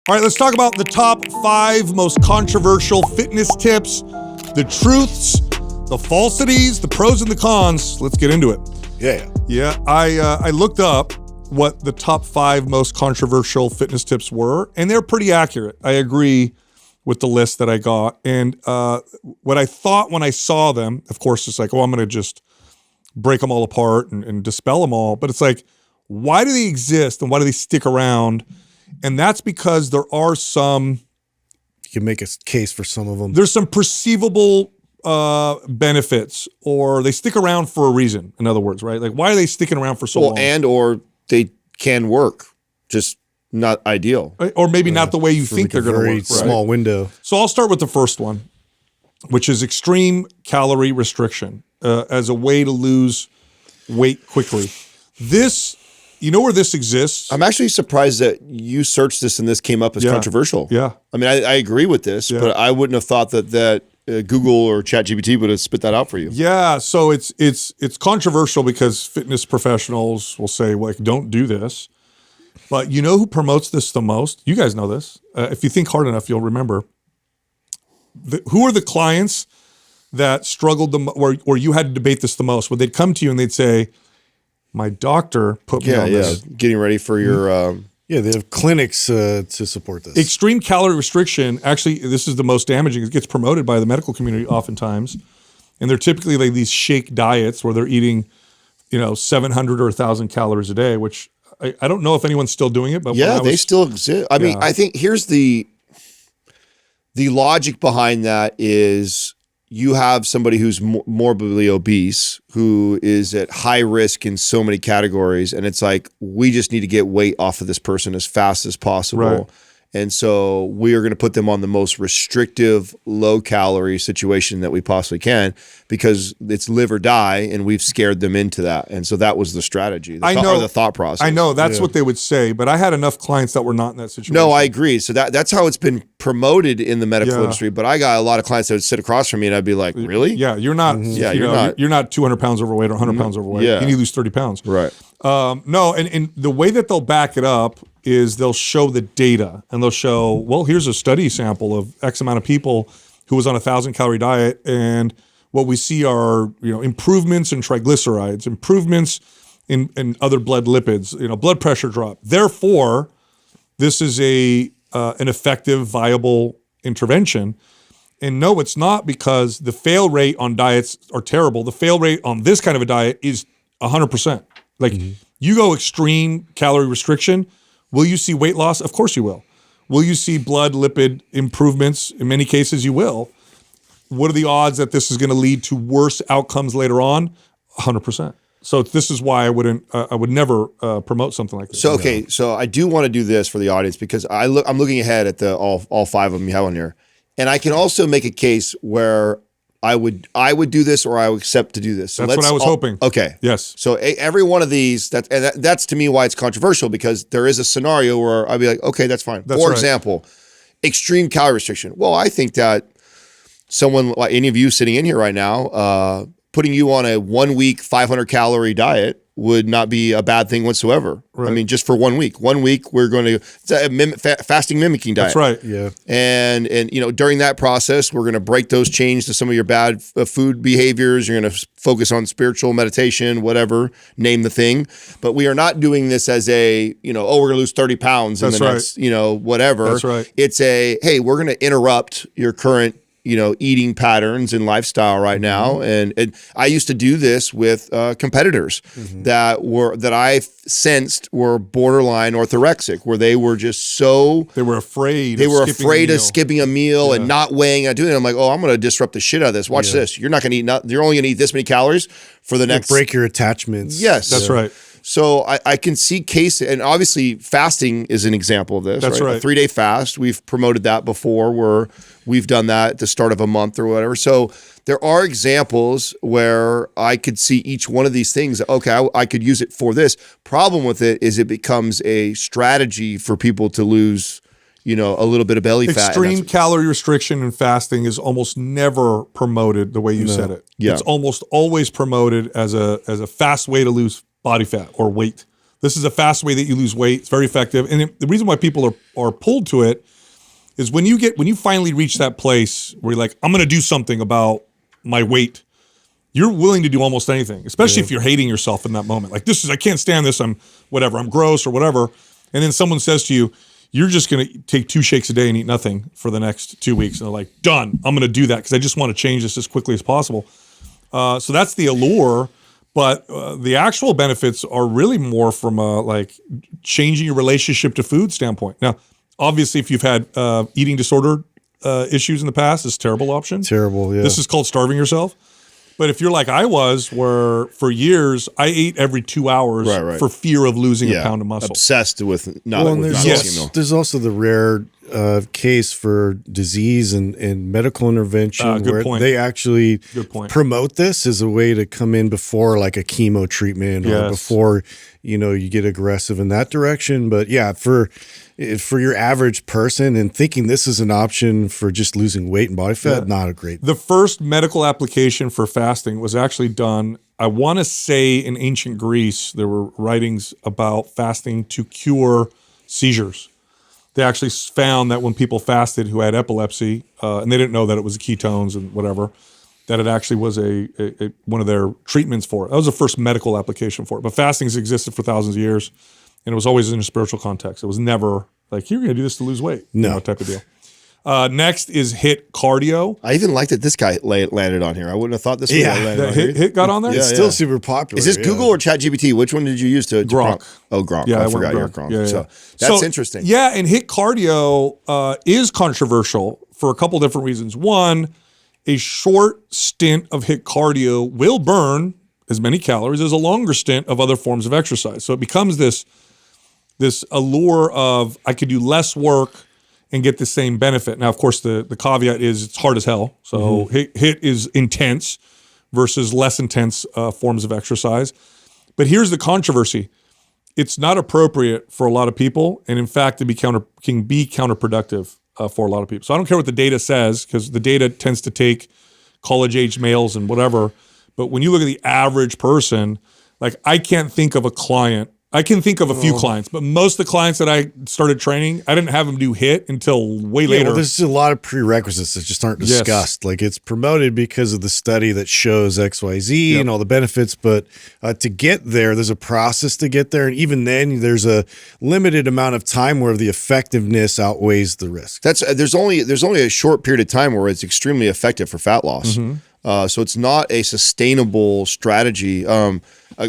All right, let's talk about the top 5 most controversial fitness tips, the truths, the falsities, the pros and the cons. Let's get into it. Yeah, I looked up what the top 5 most controversial fitness tips were, and they're pretty accurate. I agree with the list that I got. And what I thought when I saw them, of course, it's like, oh, I'm going to just break them all apart and dispel them all. But it's like, why do they exist and why do they stick around? And that's because there are some... You can make a case for some of them. There's some perceivable benefits, or they stick around for a reason, in other words, right? Like, why are they sticking around for so long? And or they can work, just not ideal. Or maybe not the way you think they're going to work. Right? Small window. So I'll start with the first one, which is extreme calorie restriction as a way to lose weight quickly. This... You know where this exists? I'm actually surprised that you searched this and this came up as controversial. Yeah. I mean, I agree with this, but I wouldn't have thought that Google or ChatGPT would have spit that out for you. Yeah, so it's controversial because fitness professionals will say, like, don't do this. But you know who promotes this the most? You guys know this. If you think hard enough, you'll remember. Who are the clients that struggled where you had to debate this the most? Where they'd come to you and they'd say, my doctor put me on this. Getting ready for your... they have clinics to support this. Extreme calorie restriction, actually, this is the most damaging. It gets promoted by the medical community oftentimes. And they're typically like these shake diets where they're eating, 700 or 1,000 calories a day, which I don't know if anyone's still doing it. But they still exist. I mean, I think here's the logic behind that is... You have somebody who's morbidly obese who is at high risk in so many categories. And it's like, we just need to get weight off of this person as fast as possible. Right. And so we are going to put them on the most restrictive, low calorie situation that we possibly can because it's live or die. And we've scared them into that. And so that was the strategy. The thought process. I know that's what they would say, but I had enough clients that were not in that situation. No, I agree. So that's how it's been promoted in the medical industry. But I got a lot of clients that would sit across from me and I'd be like, really? Yeah, you're not. You're not 200 pounds overweight or 100 pounds overweight. Yeah. You need to lose 30 pounds. Right. No, and the way that they'll back it up is they'll show the data and they'll show, well, here's a study sample of X amount of people who was on a 1,000-calorie diet, and what we see are improvements in triglycerides, improvements in other blood lipids, blood pressure drop. Therefore, this is an effective, viable intervention. And no, it's not, because the fail rate on diets are terrible. The fail rate on this kind of a diet is 100%. Like you go extreme calorie restriction, will you see weight loss? Of course you will. Will you see blood lipid improvements? In many cases you will. What are the odds that this is going to lead to worse outcomes later on? 100%. So this is why I would never promote something like this. So so I do want to do this for the audience because I'm looking ahead at all 5 of them you have on here, and I can also make a case where I would do this, or I would accept to do this. So that's what I was hoping. Okay. Yes. So every one of these, that's to me why it's controversial, because there is a scenario where I'd be like, okay, that's fine. For example, extreme calorie restriction. Well, I think that someone like any of you sitting in here right now, putting you on a 1 week 500-calorie diet would not be a bad thing whatsoever. Right. I mean, just for 1 week. 1 week, we're going to it's a fasting mimicking diet. That's right. Yeah. And during that process, we're going to break those chains to some of your bad food behaviors. You're going to focus on spiritual meditation, whatever, name the thing. But we are not doing this as a, we're going to lose 30 pounds in the next, whatever. That's right. It's hey, we're going to interrupt your current eating patterns and lifestyle right now. And I used to do this with competitors that I sensed were borderline orthorexic, where they were just they were afraid of skipping a meal and not weighing and doing it. I'm like, oh, I'm going to disrupt the shit out of this. Watch this. You're not going to eat you're only going to eat this many calories for the next. Break your attachments. Yes. That's right. So I can see cases, and obviously fasting is an example of this. That's right. A 3-day fast. We've promoted that before, where we've done that at the start of a month or whatever. So there are examples where I could see each one of these things. Okay, I could use it for this. Problem with it is it becomes a strategy for people to lose, a little bit of belly fat. Extreme calorie restriction and fasting is almost never promoted the way you said it. Yeah. It's almost always promoted as a fast way to lose body fat or weight. This is a fast way that you lose weight. It's very effective. And the reason why people are pulled to it is when you finally reach that place where you're like, I'm going to do something about my weight, you're willing to do almost anything, especially if you're hating yourself in that moment. Like, I can't stand this. I'm gross or whatever. And then someone says to you, you're just going to take 2 shakes a day and eat nothing for the next 2 weeks. And they're like, done. I'm going to do that because I just want to change this as quickly as possible. So that's the allure. But the actual benefits are really more from a like changing your relationship to food standpoint. Now, obviously, if you've had eating disorder issues in the past, it's a terrible option. Terrible, yeah. This is called starving yourself. But if you're like I was, where for years I ate every 2 hours for fear of losing a pound of muscle. Obsessed with not there's also the rare case for disease and medical intervention where they actually promote this as a way to come in before like a chemo treatment or before you get aggressive in that direction. But yeah, for your average person and thinking this is an option for just losing weight and body fat, not a great. The first medical application for fasting was actually done, I want to say in ancient Greece. There were writings about fasting to cure seizures. They actually found that when people fasted who had epilepsy, and they didn't know that it was ketones and whatever, that it actually was a one of their treatments for it. That was the first medical application for it. But fasting's existed for thousands of years, and it was always in a spiritual context. It was never like, you're going to do this to lose weight. No. Type of deal. Next is HIIT cardio. I even liked that this guy landed on here. I wouldn't have thought this would have landed on here. HIIT got on there? It's still super popular. Is this Google or ChatGPT? Which one did you use to Gronk. Oh, Gronk. Yeah, I forgot you're Gronk. Yeah. So that's interesting. Yeah, and HIIT cardio is controversial for a couple different reasons. One, a short stint of HIIT cardio will burn as many calories as a longer stint of other forms of exercise. So it becomes this allure of I could do less work and get the same benefit. Now, of course, the caveat is it's hard as hell. So HIIT is intense versus less intense forms of exercise. But here's the controversy. It's not appropriate for a lot of people. And in fact, it can be counterproductive for a lot of people. So I don't care what the data says, because the data tends to take college-age males and whatever. But when you look at the average person, like I can't think of a client. I can think of a few clients, but most of the clients that I started training, I didn't have them do HIIT until way later. Well, there's a lot of prerequisites that just aren't discussed. Like it's promoted because of the study that shows XYZ and all the benefits, but to get there, there's a process to get there. And even then there's a limited amount of time where the effectiveness outweighs the risk. There's only a short period of time where it's extremely effective for fat loss. So it's not a sustainable strategy.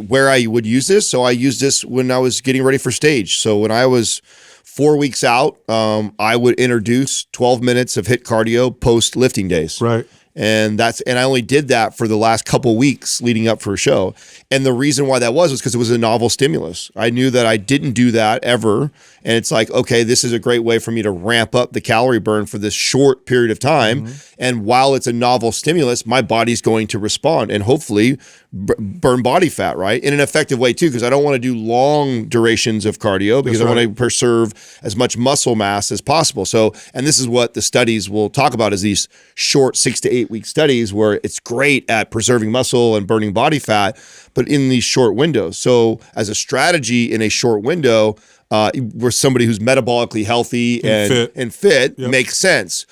Where I would use this, so I used this when I was getting ready for stage. So when I was 4 weeks out, I would introduce 12 minutes of HIIT cardio post lifting days. Right. And I only did that for the last couple weeks leading up for a show. And the reason why that was because it was a novel stimulus. I knew that I didn't do that ever. And it's like, okay, this is a great way for me to ramp up the calorie burn for this short period of time. And while it's a novel stimulus, my body's going to respond and hopefully burn body fat, right? In an effective way too, because I don't want to do long durations of cardio because I want to preserve as much muscle mass as possible. So, and this is what the studies will talk about is these short 6 to 8 week studies where it's great at preserving muscle and burning body fat, but in these short windows. So as a strategy in a short window, where somebody who's metabolically healthy and fit makes sense.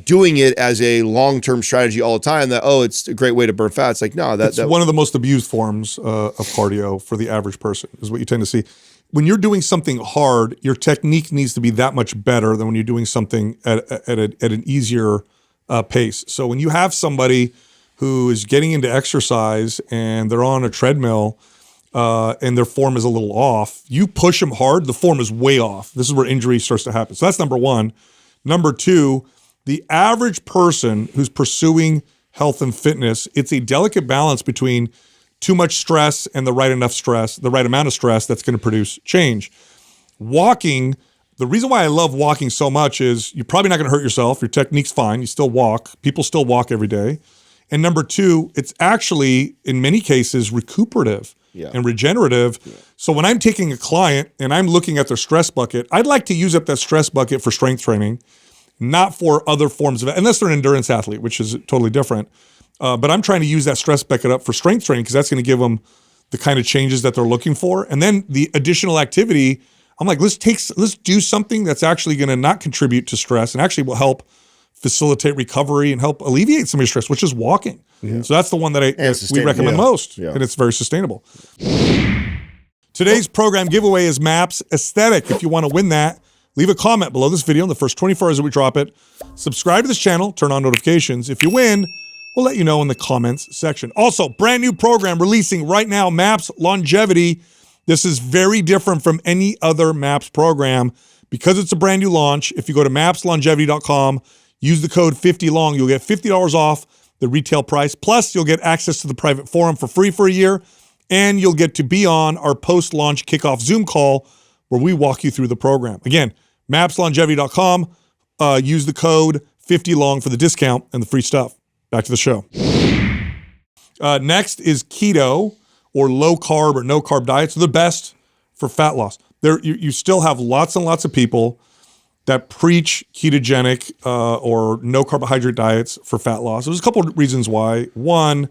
Doing it as a long-term strategy all the time that, it's a great way to burn fat. It's like, no, that's one of the most abused forms of cardio for the average person is what you tend to see. When you're doing something hard, your technique needs to be that much better than when you're doing something at an easier pace. So when you have somebody who is getting into exercise and they're on a treadmill and their form is a little off, you push them hard, the form is way off. This is where injury starts to happen. So that's number one. Number two, the average person who's pursuing health and fitness, it's a delicate balance between too much stress and the right amount of stress that's going to produce change. Walking, the reason why I love walking so much is you're probably not going to hurt yourself. Your technique's fine. You still walk. People still walk every day. And number two, it's actually, in many cases, recuperative and regenerative. So when I'm taking a client and I'm looking at their stress bucket, I'd like to use up that stress bucket for strength training, not for other forms of it, unless they're an endurance athlete, which is totally different. But I'm trying to use that stress bucket up for strength training because that's going to give them the kind of changes that they're looking for. And then the additional activity, I'm like, let's do something that's actually going to not contribute to stress and actually will help facilitate recovery and help alleviate some of your stress, which is walking. Yeah. So that's the one that we recommend most, and it's very sustainable. Today's program giveaway is MAPS Aesthetic. If you want to win that, leave a comment below this video in the first 24 hours that we drop it. Subscribe to this channel, turn on notifications. If you win, we'll let you know in the comments section. Also, brand new program releasing right now, MAPS Longevity. This is very different from any other MAPS program because it's a brand new launch. If you go to mapslongevity.com, use the code 50long, you'll get $50 off the retail price. Plus, you'll get access to the private forum for free for a year, and you'll get to be on our post-launch kickoff Zoom call where we walk you through the program. Again, mapslongevity.com, use the code 50long for the discount and the free stuff. Back to the show. Next is keto or low carb or no carb diets. They're the best for fat loss. You still have lots and lots of people that preach ketogenic or no carbohydrate diets for fat loss. There's a couple of reasons why. One,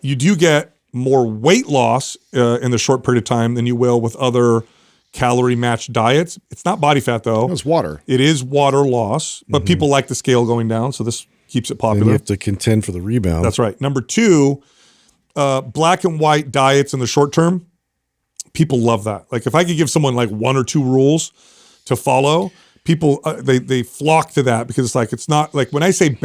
you do get more weight loss in the short period of time than you will with other calorie matched diets. It's not body fat though. It's water. It is water loss, but people like the scale going down, so this keeps it popular. And you have to contend for the rebound. That's right. Number two, black and white diets in the short term, people love that. Like if I could give someone like 1 or 2 rules to follow, people, they flock to that because it's not like when I say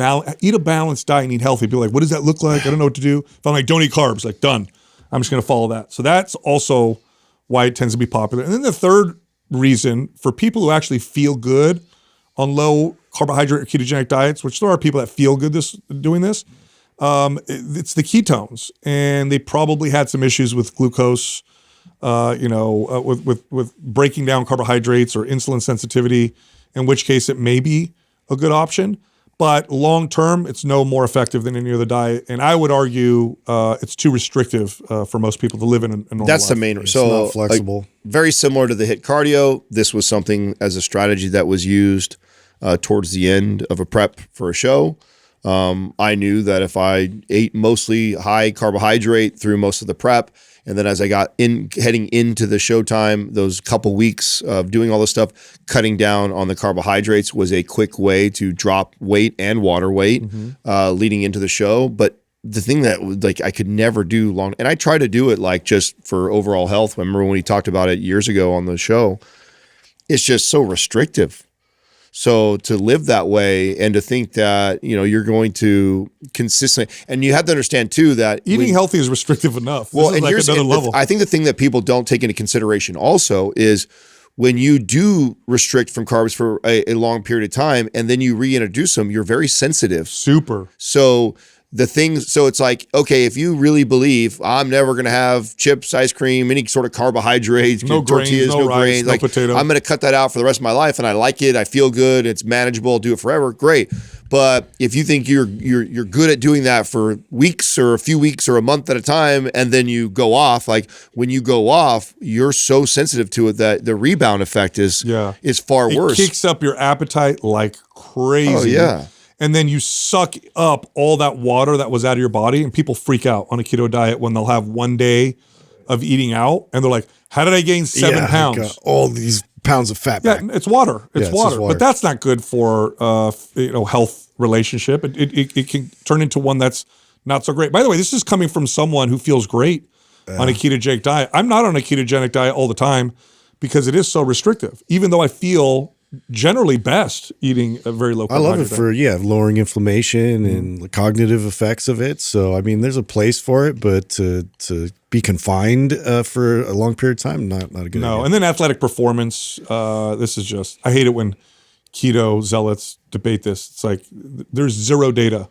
eat a balanced diet and eat healthy, people are like, what does that look like? I don't know what to do. If I'm like, don't eat carbs, like done. I'm just going to follow that. So that's also why it tends to be popular. And then the third reason for people who actually feel good on low carbohydrate or ketogenic diets, which there are people that feel good doing this, it's the ketones. And they probably had some issues with glucose, with breaking down carbohydrates or insulin sensitivity, in which case it may be a good option. But long term, it's no more effective than any other diet. And I would argue it's too restrictive for most people to live in a normal That's life. the main. So not flexible. Like, very similar to the HIIT cardio. This was something as a strategy that was used towards the end of a prep for a show. I knew that if I ate mostly high carbohydrate through most of the prep, and then as I got heading into the showtime, those couple weeks of doing all this stuff, cutting down on the carbohydrates was a quick way to drop weight and water weight leading into the show. But the thing that I could never do long, and I try to do it just for overall health. Remember when he talked about it years ago on the show? It's just so restrictive. So to live that way and to think that, you're going to consistently, and you have to understand too that eating healthy is restrictive enough. Well, this is here's another level. I think the thing that people don't take into consideration also is when you do restrict from carbs for a long period of time and then you reintroduce them, you're very sensitive. Super. So it's like, okay, if you really believe I'm never going to have chips, ice cream, any sort of carbohydrates, no tortillas, grains, no rice, grains, no potato. I'm going to cut that out for the rest of my life and I like it. I feel good. It's manageable. I'll do it forever. Great. But if you think you're good at doing that for weeks or a few weeks or a month at a time, and then you go off, like when you go off, you're so sensitive to it that the rebound effect is far worse. It kicks up your appetite like crazy. Oh, yeah. And then you suck up all that water that was out of your body, and people freak out on a keto diet when they'll have one day of eating out, and they're like, how did I gain 7 pounds? Like, all these pounds of fat back. It's water. It's water. water. But that's not good for health relationship. It can turn into one that's not so great. By the way, this is coming from someone who feels great on a ketogenic diet. I'm not on a ketogenic diet all the time because it is so restrictive, even though I feel generally best eating a very low carbohydrate. I love it for lowering inflammation and the cognitive effects of it. So I mean, there's a place for it, but to be confined for a long period of time, not a good idea. No, and then athletic performance. This is just, I hate it when keto zealots debate this. It's like there's zero data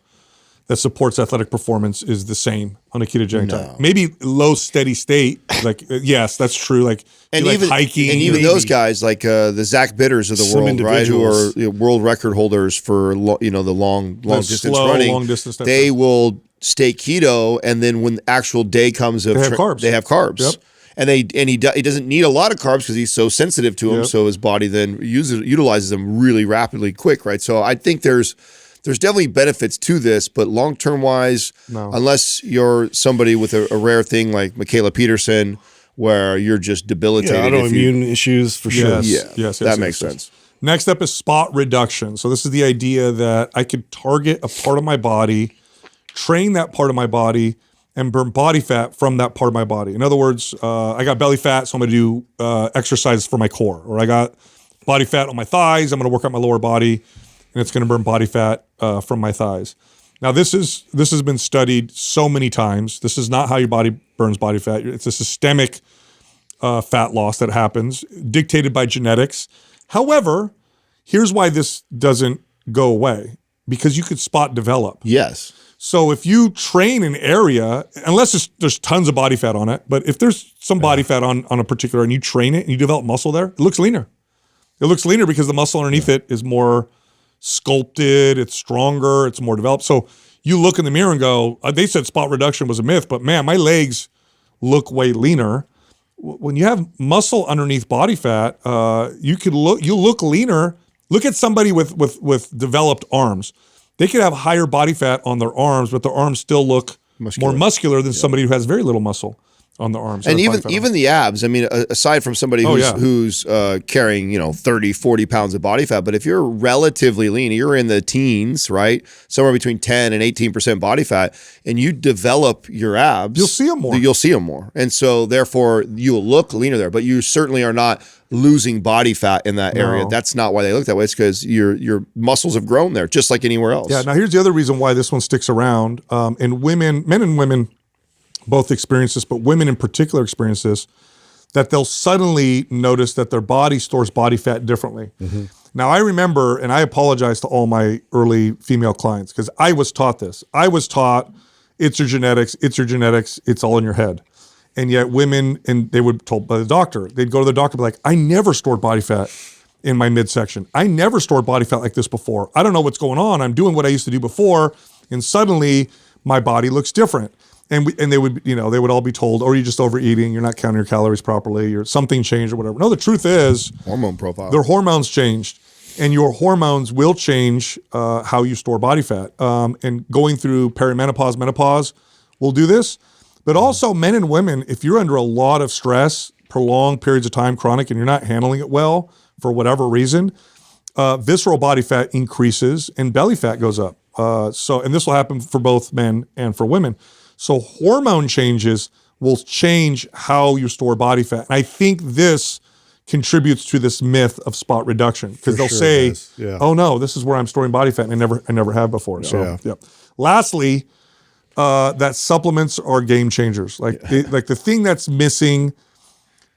that supports athletic performance is the same on a ketogenic diet. Maybe low steady state, yes, that's true. And even hiking, and even those guys like the Zach Bitters of the world, right, who are world record holders for the long distance running. They will stay keto, and then when the actual day comes of they have carbs. Yep. And he doesn't need a lot of carbs because he's so sensitive to them. So his body then utilizes them really rapidly quick, right? So I think there's there's definitely benefits to this, but long-term wise, unless you're somebody with a rare thing like Michaela Peterson, where you're just debilitated. Yeah, autoimmune issues for sure. Yes, that makes sense. Next up is spot reduction. So this is the idea that I could target a part of my body, train that part of my body, and burn body fat from that part of my body. In other words, I got belly fat, so I'm gonna do exercises for my core. Or I got body fat on my thighs, I'm gonna work out my lower body, and it's gonna burn body fat from my thighs. Now this has been studied so many times. This is not how your body burns body fat. It's a systemic fat loss that happens, dictated by genetics. However, here's why this doesn't go away, because you could spot develop. Yes. So if you train an area, unless there's tons of body fat on it, but if there's some body fat on a particular, and you train it and you develop muscle there, it looks leaner. It looks leaner because the muscle underneath it is more sculpted, it's stronger, it's more developed. So you look in the mirror and go, they said spot reduction was a myth, but man, my legs look way leaner. When you have muscle underneath body fat, you look leaner. Look at somebody with developed arms. They could have higher body fat on their arms, but their arms still look more muscular than somebody who has very little muscle on the arms. And even the abs, I mean, aside from somebody who's carrying, 30, 40 pounds of body fat, but if you're relatively lean, you're in the teens, right? Somewhere between 10 and 18% body fat, and you develop your abs, you'll see them more. You'll see them more. And so therefore you'll look leaner there, but you certainly are not losing body fat in that area. That's not why they look that way. It's because your muscles have grown there, just like anywhere else. Yeah. Now here's the other reason why this one sticks around. And men and women both experience this, but women in particular experience this, that they'll suddenly notice that their body stores body fat differently. Mm-hmm. Now I remember, and I apologize to all my early female clients, because I was taught this. I was taught it's your genetics, it's all in your head. And yet women, and they were told by the doctor, they'd go to the doctor and be like, I never stored body fat in my midsection. I never stored body fat like this before. I don't know what's going on. I'm doing what I used to do before, and suddenly my body looks different. And they would all be told, or you're just overeating, you're not counting your calories properly, or something changed or whatever. No, the truth is, hormone profile. Their hormones changed, and your hormones will change how you store body fat. And going through perimenopause, menopause will do this. But also men and women, if you're under a lot of stress, prolonged periods of time, chronic, and you're not handling it well for whatever reason, visceral body fat increases and belly fat goes up. And this will happen for both men and for women. So hormone changes will change how you store body fat. And I think this contributes to this myth of spot reduction, because they'll say, oh no, this is where I'm storing body fat, and I never have before. Lastly, that supplements are game changers. Like the thing that's missing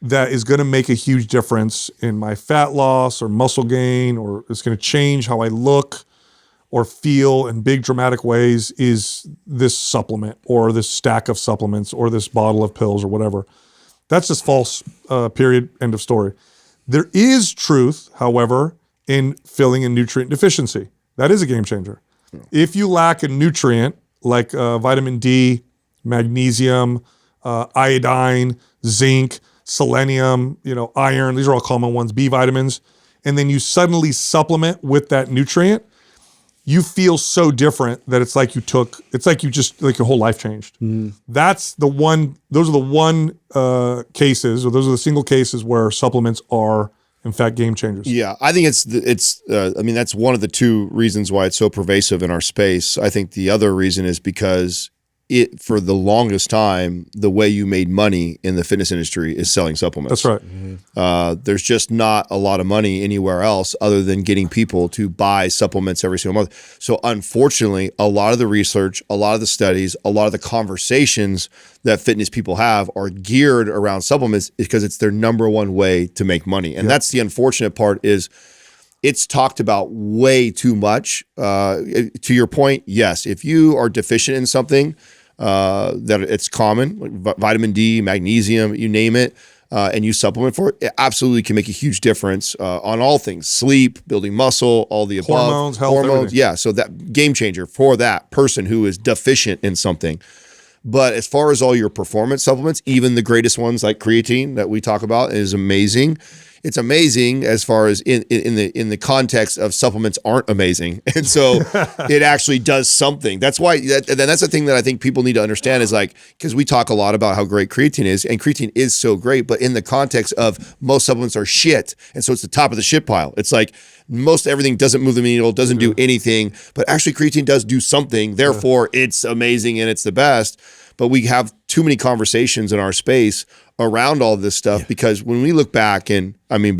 that is going to make a huge difference in my fat loss or muscle gain, or it's going to change how I look or feel in big dramatic ways, is this supplement or this stack of supplements or this bottle of pills or whatever. That's just false, period, end of story. There is truth, however, in filling a nutrient deficiency. That is a game changer. Yeah. If you lack a nutrient like vitamin D, magnesium, iodine, zinc, selenium, iron, these are all common ones, B vitamins, and then you suddenly supplement with that nutrient, you feel so different that it's like your whole life changed. Mm. Those are the single cases where supplements are in fact game changers. Yeah, I think that's one of the two reasons why it's so pervasive in our space. I think the other reason is because for the longest time, the way you made money in the fitness industry is selling supplements. That's right. Mm-hmm. There's just not a lot of money anywhere else other than getting people to buy supplements every single month. So unfortunately, a lot of the research, a lot of the studies, a lot of the conversations that fitness people have are geared around supplements because it's their number one way to make money. And that's the unfortunate part, is it's talked about way too much. To your point, yes, if you are deficient in something, that it's common, like vitamin D, magnesium, you name it, and you supplement for it, it absolutely can make a huge difference on all things: sleep, building muscle, all the above. Hormones, health, everything. Yeah, so that game changer for that person who is deficient in something. But as far as all your performance supplements, even the greatest ones like creatine that we talk about is amazing. it's amazing as far as in the context of supplements aren't amazing. And so it actually does something. That's why, that's the thing that I think people need to understand is like, because we talk a lot about how great creatine is, and creatine is so great, but in the context of most supplements are shit. And so it's the top of the shit pile. It's like most everything doesn't move the needle, doesn't do anything, but actually creatine does do something. Therefore, it's amazing and it's the best. But we have too many conversations in our space around all this stuff because when we look back, and I mean,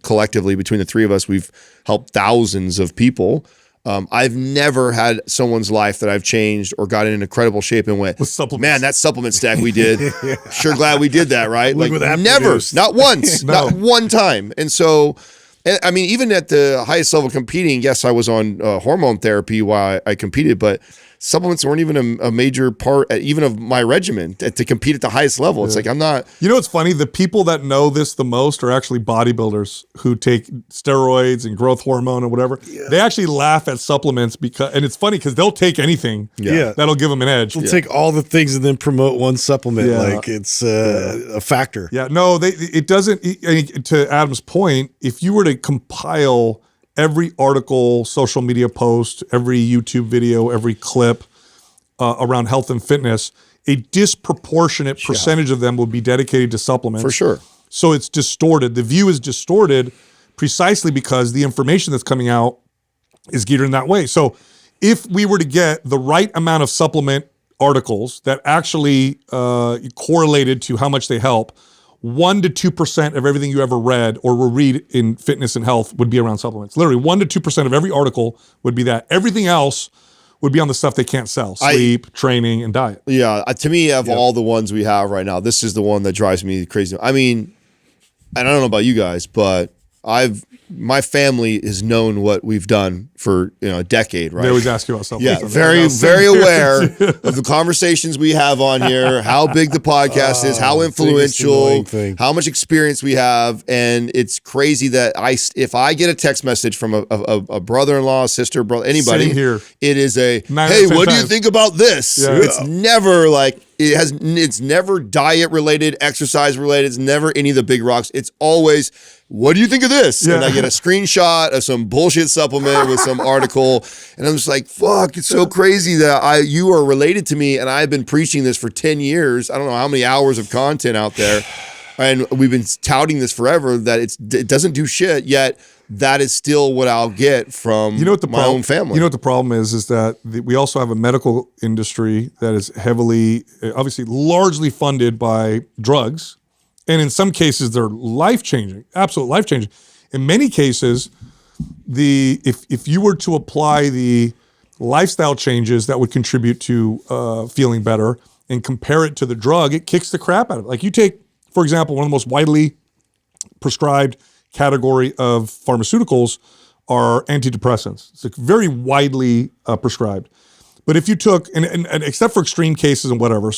collectively between the three of us, we've helped thousands of people. I've never had someone's life that I've changed or got in incredible shape and went, man, that supplement stack we did, sure glad we did that, right? Like never, produced. Not once, not one time. And so, I mean, even at the highest level competing, yes, I was on hormone therapy while I competed, but supplements weren't even a major part even of my regimen to compete at the highest level. It's like, I'm not. You know, what's funny? The people that know this the most are actually bodybuilders who take steroids and growth hormone and whatever. They actually laugh at supplements and it's funny because they'll take anything that'll give them an edge. They'll take all the things and then promote one supplement like it's a factor. Yeah, no, it doesn't. To Adam's point, if you were to compile every article, social media post, every YouTube video, every clip around health and fitness, a disproportionate percentage of them will be dedicated to supplements. For sure. So it's distorted. The view is distorted precisely because the information that's coming out is geared in that way. So if we were to get the right amount of supplement articles that actually correlated to how much they help, 1 to 2% of everything you ever read or will read in fitness and health would be around supplements. Literally 1 to 2% of every article would be that. Everything else would be on the stuff they can't sell: sleep, training, and diet. Yeah, to me, of all the ones we have right now, this is the one that drives me crazy. I mean, and I don't know about you guys, but my family has known what we've done for a decade, right? They always ask you about supplements. Yeah, very aware of the conversations we have on here, how big the podcast is, how influential, how much experience we have, and it's crazy that if I get a text message from a brother-in-law, sister, brother, anybody, it is hey, what do you think about this? Yeah. It's never like. It's never diet related, exercise related. It's never any of the big rocks. It's always, what do you think of this? Yeah. And I get a screenshot of some bullshit supplement with some article. And I'm just like, fuck, it's so crazy that you are related to me. And I've been preaching this for 10 years. I don't know how many hours of content out there. And we've been touting this forever that it doesn't do shit, yet that is still what I'll get from my own family. You know what the problem is that we also have a medical industry that is heavily, obviously largely funded by drugs. And in some cases, they're life-changing, absolute life-changing. In many cases, if you were to apply the lifestyle changes that would contribute to feeling better and compare it to the drug, it kicks the crap out of it. Like you take, for example, one of the most widely prescribed category of pharmaceuticals are antidepressants. It's very widely prescribed. But if you took, and except for extreme cases and whatever,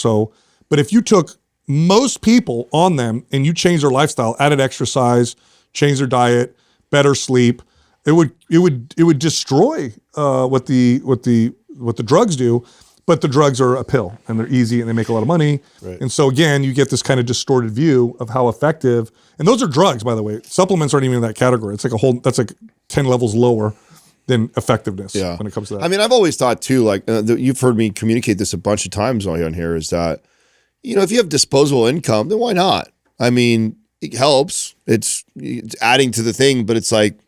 but if you took most people on them and you changed their lifestyle, added exercise, changed their diet, better sleep, it would destroy what the drugs do. But the drugs are a pill and they're easy and they make a lot of money. Right. And so again, you get this kind of distorted view of how effective, and those are drugs, by the way. Supplements aren't even in that category. It's like that's like 10 levels lower than effectiveness when it comes to that. I mean, I've always thought too, like you've heard me communicate this a bunch of times on here, is that, if you have disposable income, then why not? I mean, it helps. It's adding to the thing, but it's like,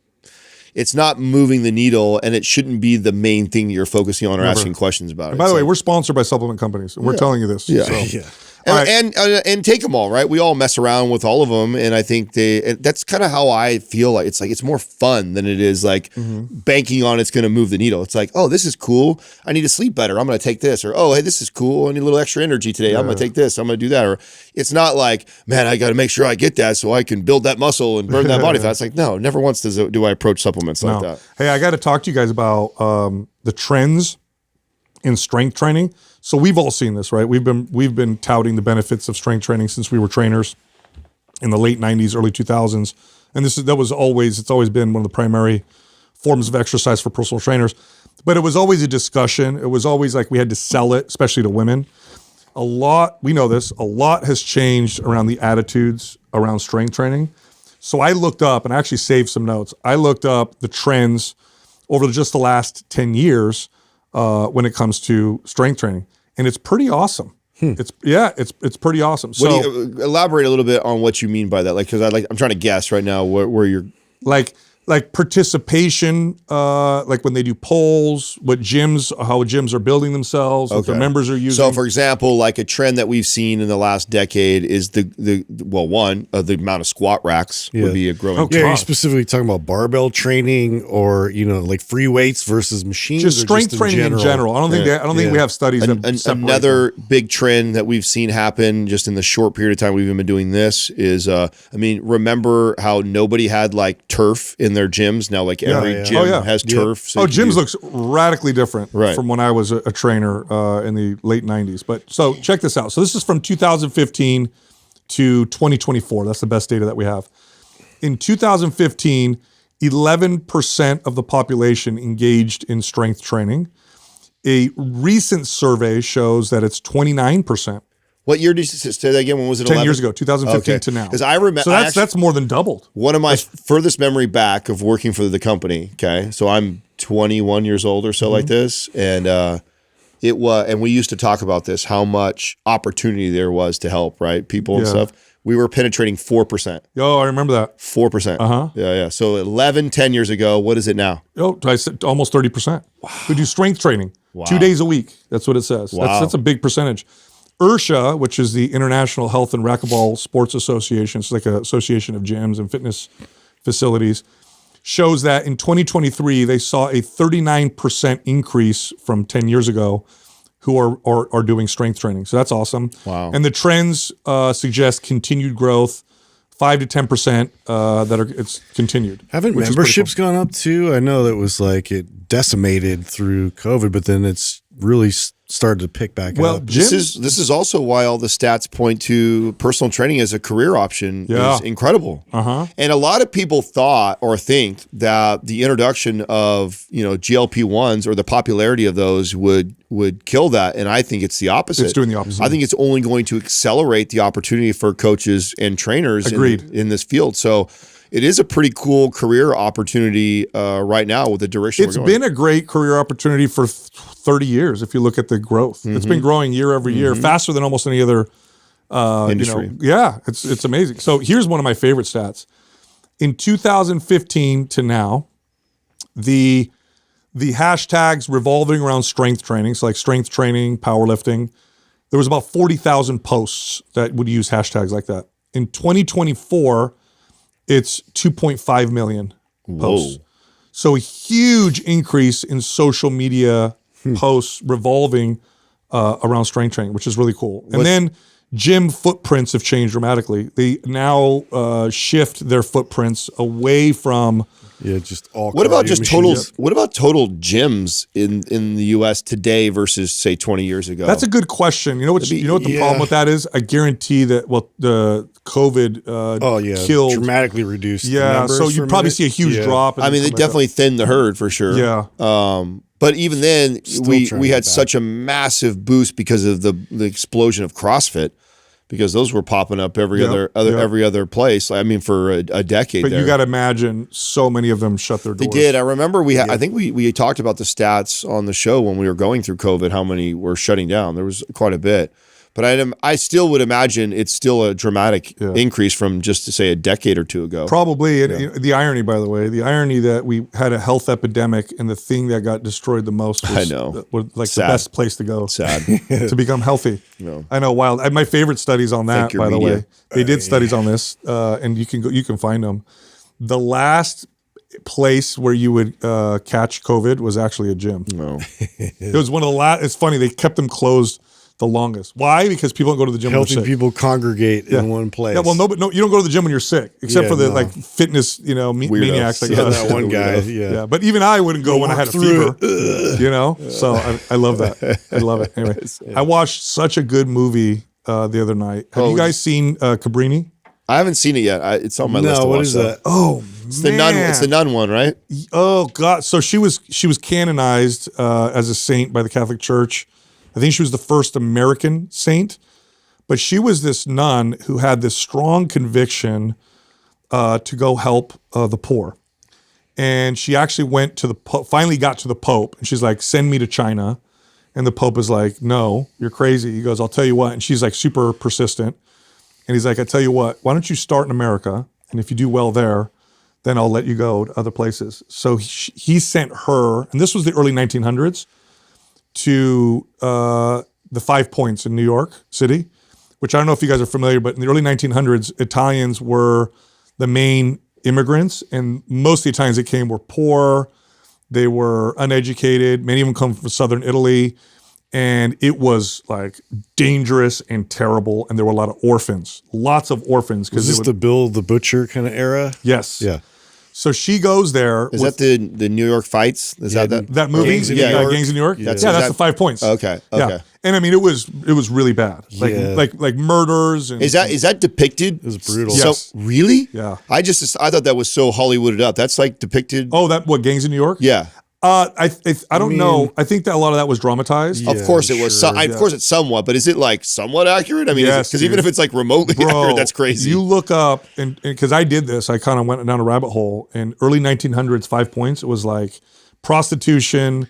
it's not moving the needle, and it shouldn't be the main thing you're focusing on or asking questions about. And by the way, we're sponsored by supplement companies, and we're telling you this. Yeah. And take them all, right? We all mess around with all of them, and I think that's kind of how I feel like it's more fun than it is like banking on it's going to move the needle. It's like, oh, this is cool. I need to sleep better. I'm going to take this. Or, oh, hey, this is cool. I need a little extra energy today. I'm going to take this. I'm going to do that. Or it's not like, man, I got to make sure I get that so I can build that muscle and burn that body fat. It's like, no, never once do I approach supplements like that. Hey, I got to talk to you guys about the trends in strength training. So we've all seen this, right? We've been touting the benefits of strength training since we were trainers in the late 90s, early 2000s. And it's always been one of the primary forms of exercise for personal trainers. But it was always a discussion. It was always like we had to sell it, especially to women. We know this, a lot has changed around the attitudes around strength training. So I looked up, and I actually saved some notes. I looked up the trends over just the last 10 years when it comes to strength training, and it's pretty awesome. It's pretty awesome. So What do you, elaborate a little bit on what you mean by that, like, because I'm trying to guess right now where you're like participation, like when they do polls, how gyms are building themselves, what their members are using. So, for example, like a trend that we've seen in the last decade is the amount of squat racks would be a growing. Yeah, are you specifically talking about barbell training, or like free weights versus machines? Just strength training in general. I don't think we have studies. Another big trend that we've seen happen just in the short period of time we've been doing this is, remember how nobody had like turf in their gyms? Now like every gym has turf. So gyms looks radically different from when I was a trainer in the late 90s. But so check this out. So this is from 2015 to 2024. That's the best data that we have. In 2015, 11% of the population engaged in strength training. A recent survey shows that it's 29%. What year did you say that again? When was it? 10 years ago, 2015 to now. Because I remember, so that's more than doubled. One of my furthest memory back of working for the company. Okay, so I'm 21 years old or so, like this, and and we used to talk about this, how much opportunity there was to help people and stuff. We were penetrating 4%. Oh, I remember that. 4%. Yeah. So 10 years ago. What is it now? Oh, I said almost 30%. Wow. We do strength training 2 days a week. That's what it says. Wow. That's a big percentage. IRSHA, which is the International Health and Racquetball Sports Association, it's like an association of gyms and fitness facilities, shows that in 2023, they saw a 39% increase from 10 years ago who are doing strength training. So that's awesome. Wow. And the trends suggest continued growth, 5 to 10% it's continued. Haven't memberships gone up too? I know that was like it decimated through COVID, but then it's really started to pick back up. This is also why all the stats point to personal training as a career option is incredible. And a lot of people thought or think that the introduction of GLP-1s or the popularity of those would kill that, and I think it's the opposite. It's doing the opposite. I think it's only going to accelerate the opportunity for coaches and trainers in this field. So it is a pretty cool career opportunity right now with the direction we're going. It's been a great career opportunity for 30 years if you look at the growth. It's been growing year over year, faster than almost any other industry. It's amazing. So here's one of my favorite stats. In 2015 to now, the hashtags revolving around strength training, so like strength training, powerlifting, there was about 40,000 posts that would use hashtags like that. In 2024, it's 2.5 million posts. Whoa. So a huge increase in social media posts revolving around strength training, which is really cool. And then gym footprints have changed dramatically. They now shift their footprints away from just all. What about total gyms in the U.S. today versus say 20 years ago? That's a good question. You know what the problem with that is? I guarantee that the COVID killed, dramatically reduced. Yeah, so you probably see a huge drop. They definitely thinned the herd for sure. Yeah. But even then, we had such a massive boost because of the explosion of CrossFit, because those were popping up every other place. I mean, for a decade. But you got to imagine, so many of them shut their doors. They did. I remember I think we talked about the stats on the show when we were going through COVID, how many were shutting down. There was quite a bit. But I still would imagine it's still a dramatic increase from just to say a decade or two ago. Probably. And the irony, by the way, that we had a health epidemic and the thing that got destroyed the most was, the best place to go. Sad. To become healthy. No. I know, wild. My favorite studies on that, by the way. They did studies on this, and you can find them. The last place where you would catch COVID was actually a gym. No. It was one of the last. It's funny, they kept them closed the longest. Why? Because people don't go to the gym when they're sick. Healthy people congregate in one place. Yeah, well, you don't go to the gym when you're sick, except for the fitness, maniacs. Like that one guy. Yeah, but even I wouldn't go when I had a fever. So I love that. I love it. Anyway, I watched such a good movie the other night. Have you guys seen Cabrini? I haven't seen it yet. It's on my list. What is that? Oh, it's the nun. It's the nun one, right? Oh God! So she was canonized as a saint by the Catholic Church. I think she was the first American saint, but she was this nun who had this strong conviction to go help the poor. And she actually went to finally got to the Pope, and she's like, send me to China. And the Pope is like, no, you're crazy. He goes, I'll tell you what. And she's like super persistent. And he's like, I tell you what, why don't you start in America? And if you do well there, then I'll let you go to other places. So he sent her, and this was the early 1900s, to the 5 Points in New York City, which I don't know if you guys are familiar, but in the early 1900s, Italians were the main immigrants, and most of the Italians that came were poor, they were uneducated, many of them come from southern Italy, and it was like dangerous and terrible, and there were a lot of orphans, lots of orphans. Was this the Bill the Butcher kind of era? Yes. Yeah. So she goes there. Is that the New York fights? Is that movie? Gangs in New York? Gangs in New York. That's the 5 Points. Okay. Yeah. And I mean, it was really bad. Like murders. And, is that depicted? It was brutal. Yes. So really? Yeah. I thought that was so Hollywooded up. That's like depicted. Oh, Gangs in New York? Yeah. I don't know. I think that a lot of that was dramatized. Of course it was. Of course it's somewhat, but is it like somewhat accurate? I mean, because even if it's like remotely accurate, that's crazy. You look up, and because I did this, I kind of went down a rabbit hole. In early 1900s, 5 Points, it was like prostitution,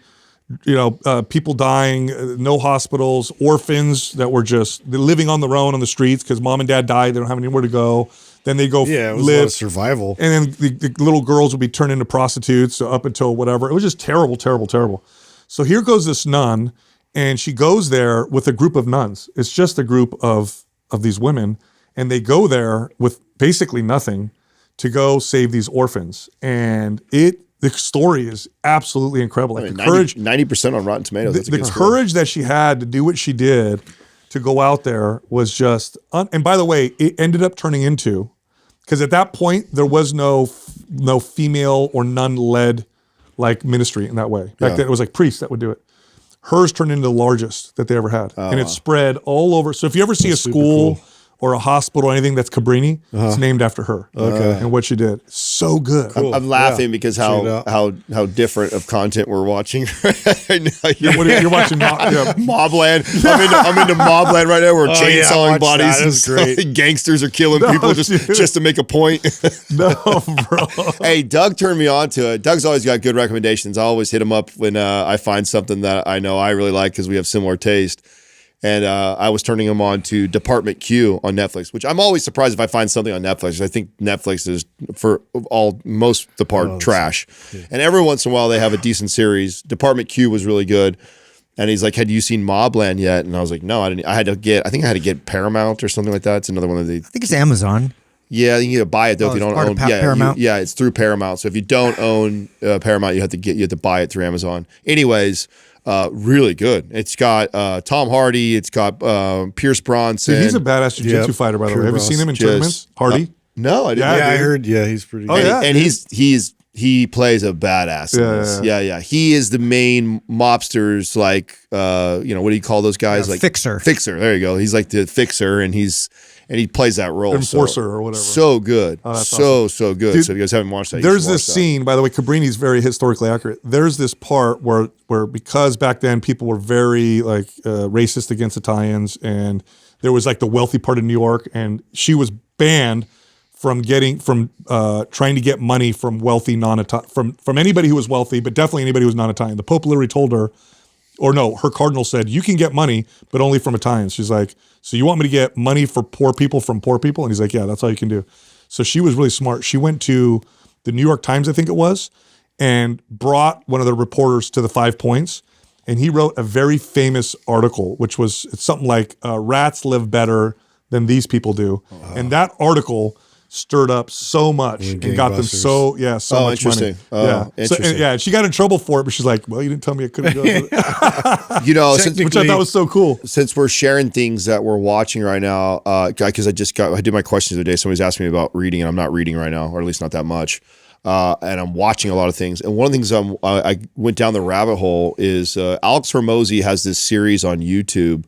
people dying, no hospitals, orphans that were just living on their own on the streets because mom and dad died. They don't have anywhere to go. Then they go it was live. a lot of survival. And then the little girls would be turned into prostitutes up until whatever. It was just terrible, terrible, terrible. So here goes this nun, and she goes there with a group of nuns. It's just a group of these women, and they go there with basically nothing to go save these orphans. And the story is absolutely incredible. Like the courage, 90% on Rotten Tomatoes. The courage that she had to do what she did, to go out there, was just. And by the way, it ended up turning into, because at that point there was no female or nun-led like ministry in that way. Back then it was like priests that would do it. Hers turned into the largest that they ever had, and it spread all over. So if you ever see a school or a hospital or anything that's Cabrini, it's named after her. Okay. And what she did. So good. Cool. I'm laughing because how different of content we're watching right now. You're watching Mobland. I'm into Mobland right now. We're chainsawing bodies. That was great. Gangsters are killing people just to make a point. No, bro. Hey, Doug turned me on to it. Doug's always got good recommendations. I always hit him up when I find something that I know I really like because we have similar taste. And I was turning him on to Department Q on Netflix, which I'm always surprised if I find something on Netflix. I think Netflix is, for most of the part, trash. Yeah. And every once in a while, they have a decent series. Department Q was really good. And he's like, had you seen Mobland yet? And I was like, no, I didn't. I think I had to get Paramount or something like that. It's another one of the. I think it's Amazon. Yeah, you need to buy it though if you don't own. Paramount. It's through Paramount. So if you don't own Paramount, you have to buy it through Amazon. Anyways. Really good. It's got Tom Hardy. It's got Pierce Bronson. Dude, he's a badass jiu-jitsu fighter, by the way. Have you seen him in tournaments? Hardy? No, I didn't. I heard. Yeah, he's pretty. And he plays a badass. In this. Yeah. He is the main mobsters. Like, what do you call those guys? Like fixer. Fixer. There you go. He's like the fixer, and he plays that role. Enforcer or whatever. So good. Awesome. So good. Dude, so if you guys haven't watched that, there's this scene, by the way, Cabrini's very historically accurate. There's this part where because back then people were very like racist against Italians, and there was like the wealthy part of New York, and she was banned from trying to get money from wealthy from anybody who was wealthy, but definitely anybody who was non-Italian. The Pope literally told her, or no, her cardinal said, you can get money, but only from Italians. She's like, so you want me to get money for poor people from poor people? And he's like, yeah, that's all you can do. So she was really smart. She went to the New York Times, I think it was, and brought one of the reporters to the 5 Points. And he wrote a very famous article, which was something like, rats live better than these people do. Wow. And that article stirred up so much and got them so much money. Interesting. She got in trouble for it, but she's like, well, you didn't tell me I couldn't go. Which I thought was so cool. Since we're sharing things that we're watching right now, because I did my questions the other day. Somebody's asking me about reading, and I'm not reading right now, or at least not that much. And I'm watching a lot of things. And one of the things I went down the rabbit hole is Alex Hormozi has this series on YouTube,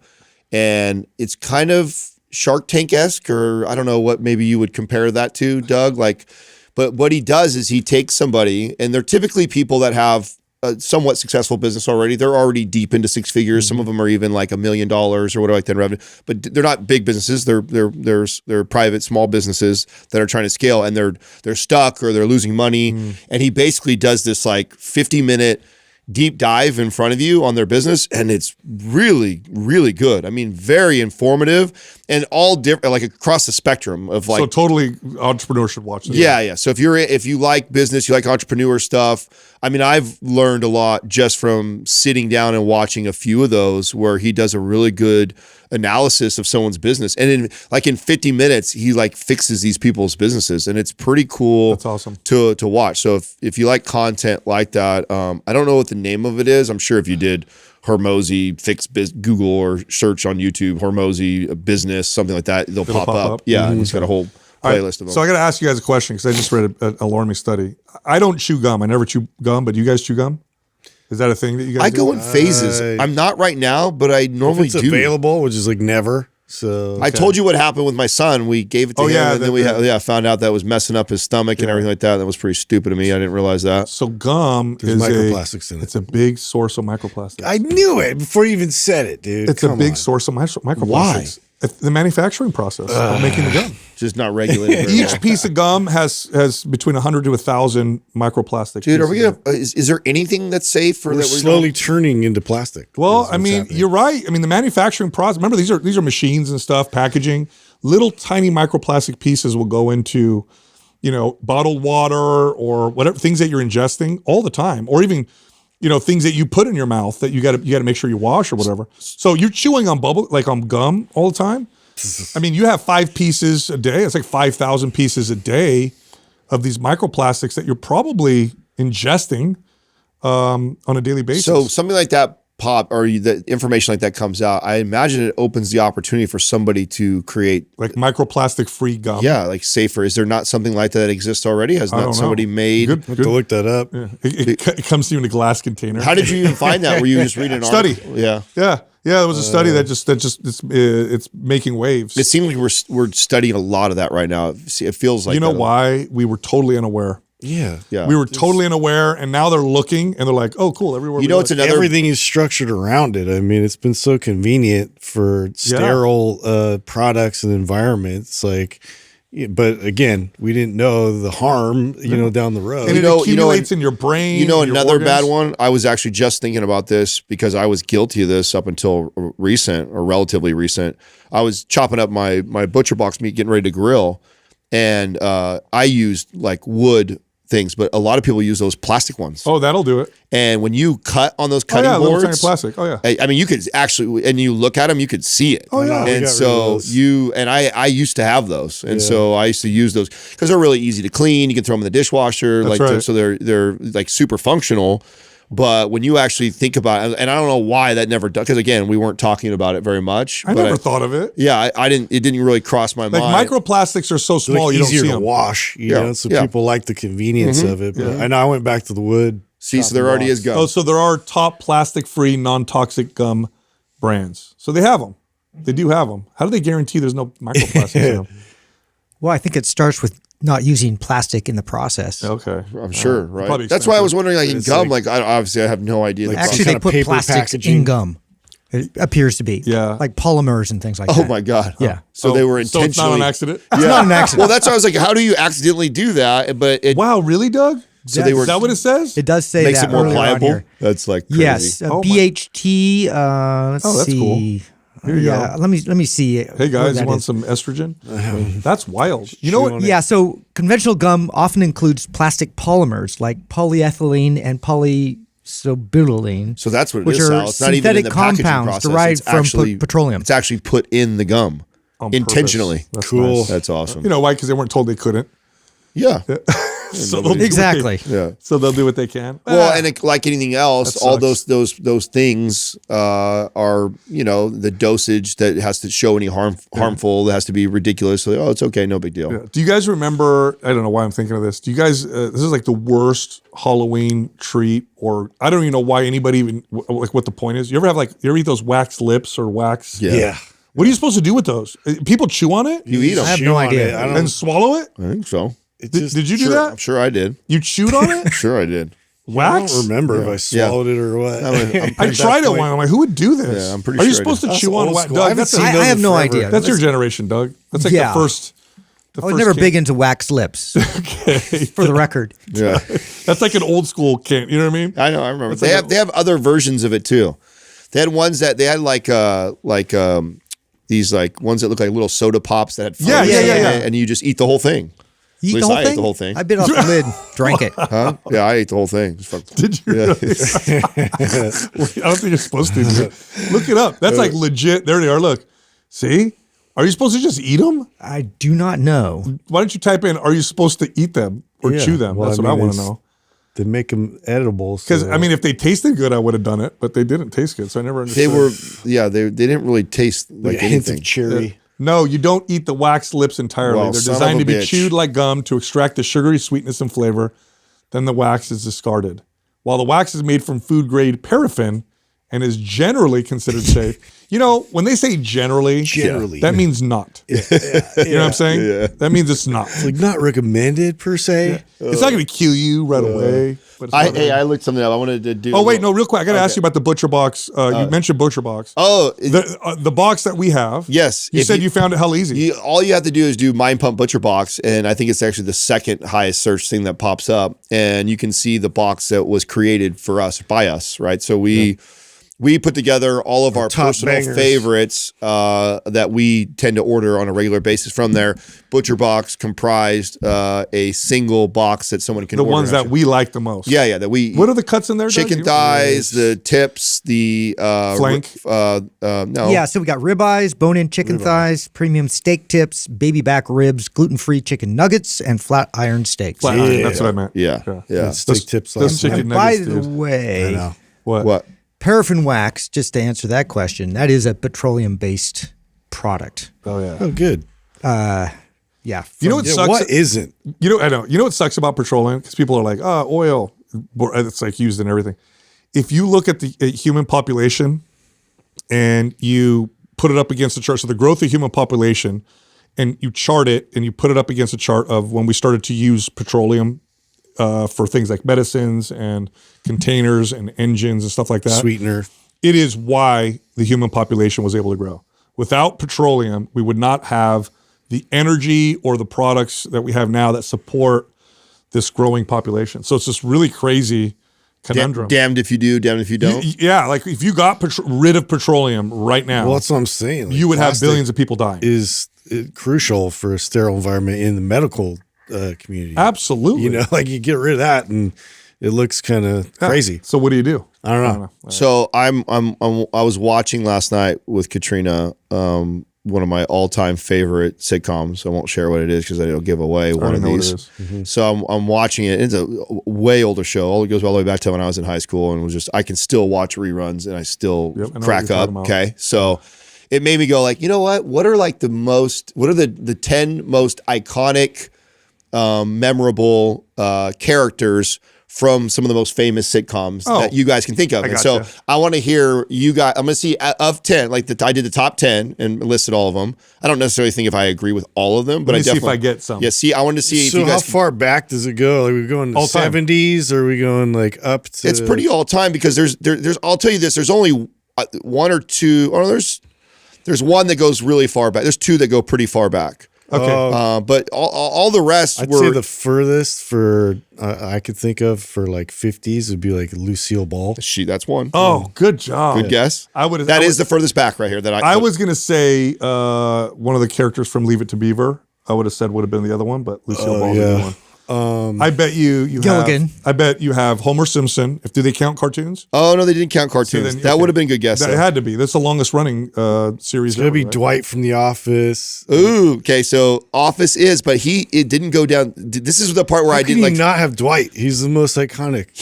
and it's kind of Shark Tank-esque, or I don't know what maybe you would compare that to, Doug. But what he does is he takes somebody, and they're typically people that have a somewhat successful business already. They're already deep into six figures. Some of them are even like $1 million or whatever like that in revenue. But they're not big businesses. They're private small businesses that are trying to scale, and they're stuck or they're losing money. And he basically does this like 50-minute deep dive in front of you on their business, and it's really, really good. I mean, very informative and all different, like across the spectrum of like. So totally, entrepreneurs should watch this. Yeah. So if you like business, you like entrepreneur stuff. I mean, I've learned a lot just from sitting down and watching a few of those where he does a really good analysis of someone's business, and in 50 minutes he like fixes these people's businesses, and it's pretty cool. That's awesome to watch. So if you like content like that, I don't know what the name of it is. I'm sure if you did Hormozi Google or search on YouTube Hormozi business, something like that, it'll pop up. Yeah, it's got a whole playlist of them. So I got to ask you guys a question because I just read an alarming study. I don't chew gum. I never chew gum, but do you guys chew gum? Is that a thing that you guys do? I go in phases. I'm not right now, but I normally do. Available, which is like never. So I told you what happened with my son. We gave it to him, and then we found out that was messing up his stomach and everything like that. That was pretty stupid of me. I didn't realize that. So gum is microplastics in it. It's a big source of microplastics. I knew it before you even said it, dude. It's a big source of microplastics. Why? The manufacturing process of making the gum. Just not regulated. Each piece of gum has between 100 to 1,000 microplastics. Dude, are we gonna? Is there anything that's safe for we're that? Slowly turning into plastic. Well, I mean, you're right. I mean, the manufacturing process. Remember, these are machines and stuff, packaging. Little tiny microplastic pieces will go into, bottled water or whatever things that you're ingesting all the time, or even, things that you put in your mouth that you got to make sure you wash or whatever. So you're chewing on on gum all the time. I mean, you have 5 pieces a day. It's like 5,000 pieces a day of these microplastics that you're probably ingesting on a daily basis. So something like that the information like that comes out, I imagine it opens the opportunity for somebody to create like microplastic-free gum. Yeah, like safer. Is there not something like that exists already? Has not somebody made? Good to look that up. Yeah. It comes to you in a glass container. How did you even find that? Were you just reading an study? Article? Yeah. Yeah, it was a study that it's making waves. It seems like we're studying a lot of that right now. It feels like why we were totally unaware. Yeah. We were totally unaware, and now they're looking and they're like, "Oh, cool!" Everywhere. It's another. Everything is structured around it. I mean, it's been so convenient for sterile products and environments. Like, but again, we didn't know the harm. Down the road, and it accumulates in your brain. Another bad one. I was actually just thinking about this because I was guilty of this up until relatively recent. I was chopping up my butcher box meat, getting ready to grill, and I used like wood things, but a lot of people use those plastic ones. Oh, that'll do it. And when you cut on those cutting boards, little tiny plastic. Oh yeah. I mean, you could actually, and you look at them, you could see it. Oh yeah. And so I used to have those, and so I used to use those because they're really easy to clean. You can throw them in the dishwasher, so they're like super functional. But when you actually think about it, and I don't know why that never does, because again, we weren't talking about it very much. I never thought of it. Yeah, I didn't. It didn't really cross my mind. Like microplastics are so small, you don't see them. Easier to wash, so people like the convenience of it. But I know I went back to the wood. See, so there already is gum. Oh, so there are top plastic-free, non-toxic gum brands. So they have them. They do have them. How do they guarantee there's no microplastics in them? Well, I think it starts with not using plastic in the process. Okay. I'm sure, right? That's why I was wondering, like in gum, obviously I have no idea. Actually, they put plastics in gum. It appears to be. Yeah. Like polymers and things like that. Oh my God. Yeah. So they were intentionally. So it's not an accident? It's not an accident. Well, that's why I was like, how do you accidentally do that? But wow, really, Doug? So they were. Is that what it says? It does say makes that it more earlier on pliable. here. That's like crazy. Yes. BHT. Let's that's see. Cool. Here you go. Let me see. Hey guys, you want some estrogen? That's wild. You know what? Yeah, so conventional gum often includes plastic polymers like polyethylene and polysibutylene. So that's what it which is. are It's not even in the synthetic compounds derived from petroleum. It's actually put in the gum intentionally. That's cool. Nice. That's awesome. You know why? Because they weren't told they couldn't. Yeah. So they'll exactly. So they'll do what they can. Well, and like anything else, all those things are the dosage that has to show any harmful. That has to be ridiculous. So it's okay, no big deal. Yeah. Do you guys remember? I don't know why I'm thinking of this. Do you guys? This is like the worst Halloween treat, or I don't even know why anybody even like what the point is. You ever eat those wax lips or wax? Yeah. What are you supposed to do with those? People chew on it? You eat them. I have no idea. And swallow it? I think so. Did you do that? I'm sure I did. You chewed on it? Sure I did. Wax? I don't remember if I swallowed it or what. I tried it one. I'm like, who would do this? Yeah, I'm pretty Are you sure supposed to That's chew on old wax? school. Doug, I have no idea. That's your generation, Doug. That's like the first. I was never big into wax lips. For the record. Yeah. That's like an old school can. You know what I mean? I know. I remember. They have other versions of it too. They had ones that they had these like ones that look like little soda pops that had Yeah. and you just eat the whole thing. You At eat least the whole I thing? ate the whole thing. I bit off the lid, drank it. Huh? Yeah, I ate the whole thing. Did you? Yeah. I don't think you're supposed to. Look it up. That's like legit. There they are. Look. See? Are you supposed to just eat them? I do not know. Why don't you type in, are you supposed to eat them or chew them? Well, That's what I want to know. They make them edible. Because, I mean, if they tasted good, I would have done it, but they didn't taste good, so I never understood. They didn't really taste like a hint anything. of cherry. No, you don't eat the wax lips entirely. Well, They're son of designed a to be bitch. chewed like gum to extract the sugary sweetness and flavor. Then the wax is discarded. While the wax is made from food-grade paraffin and is generally considered safe. You know, when they say generally, that means not. You know what I'm saying? Yeah. That means it's not. It's like not recommended per se. It's not going to kill you right away. But it's not I looked something up. I wanted to do. Oh wait, no, real quick. I got to ask you about the Butcher Box. You mentioned Butcher Box. Oh, the box that we have. yes. You said you found it hell easy. All you have to do is do Mind Pump Butcher Box, and I think it's actually the second highest search thing that pops up. And you can see the box that was created for us by us, right? So we put together all of our top personal bangers. favorites that we tend to order on a regular basis from there. Butcher Box comprised a single box that someone can the order. ones that we like the most. Yeah, that we. What are the cuts in there? Doug? Chicken thighs, the tips, the Flank? no. Yeah, so we got ribeyes, bone-in chicken thighs, premium steak tips, baby back ribs, gluten-free chicken nuggets, and flat iron steaks. Flat iron, that's what I meant. Yeah. Steak tips. Those last chicken night. By nuggets, the dude. way, I know. What? paraffin wax, just to answer that question, that is a petroleum-based product. Oh yeah. Oh, good. Yeah. You know what sucks? What isn't? You know, I know. You know what sucks about petroleum? Because people are like, oh, oil. It's like used in everything. If you look at the human population and you put it up against the chart, so the growth of human population, and you chart it and you put it up against a chart of when we started to use petroleum for things like medicines and containers and engines and stuff like that. Sweetener. It is why the human population was able to grow. Without petroleum, we would not have the energy or the products that we have now that support this growing population. So it's this really crazy conundrum. Damned if you do, damned if you don't. Yeah, like if you got rid of petroleum right now, Well, that's what I'm saying. Like, you would have plastic billions of people dying. Is crucial for a sterile environment in the medical community. Absolutely. You know, like you get rid of that and it looks kind of crazy. So what do you do? I don't know. So I was watching last night with Katrina, one of my all-time favorite sitcoms. I won't share what it is because it'll give away one of these. So I'm watching it. It's a way older show. It goes all the way back to when I was in high school, and it was just I can still watch reruns and I still crack up. Okay, so it made me go like, you know what? What are like the 10 most iconic, memorable characters from some of the most famous sitcoms that you guys can think of. And so I want to hear you guys, I'm going to see of 10, like I did the top 10 and listed all of them. I don't necessarily think if I agree with all of them, but I definitely see if I get some. Yeah, see, I wanted to see if So you guys. how far back does it go? Like we going to All time. 70s or are we going like up to? It's pretty all time because there's I'll tell you this, there's only one or two, or there's one that goes really far back. There's two that go pretty far back. Okay. But all the rest I'd were. say the furthest for I could think of for like 50s would be like Lucille Ball. That's one. Oh, good job. Good guess. That is the furthest back right here that I was going to say one of the characters from Leave It to Beaver. I would have said would have been the other one, but Lucille Ball is the other one. I bet you Gilligan. I bet you have Homer Simpson. Do they count cartoons? Oh no, they didn't count cartoons. That would have been a good guess. That had to be. That's the longest running series. It's gonna be right? Dwight from The Office. Ooh, okay. So Office is, but it didn't go down. This is the part where How I can didn't like. you not have Dwight? He's the most iconic.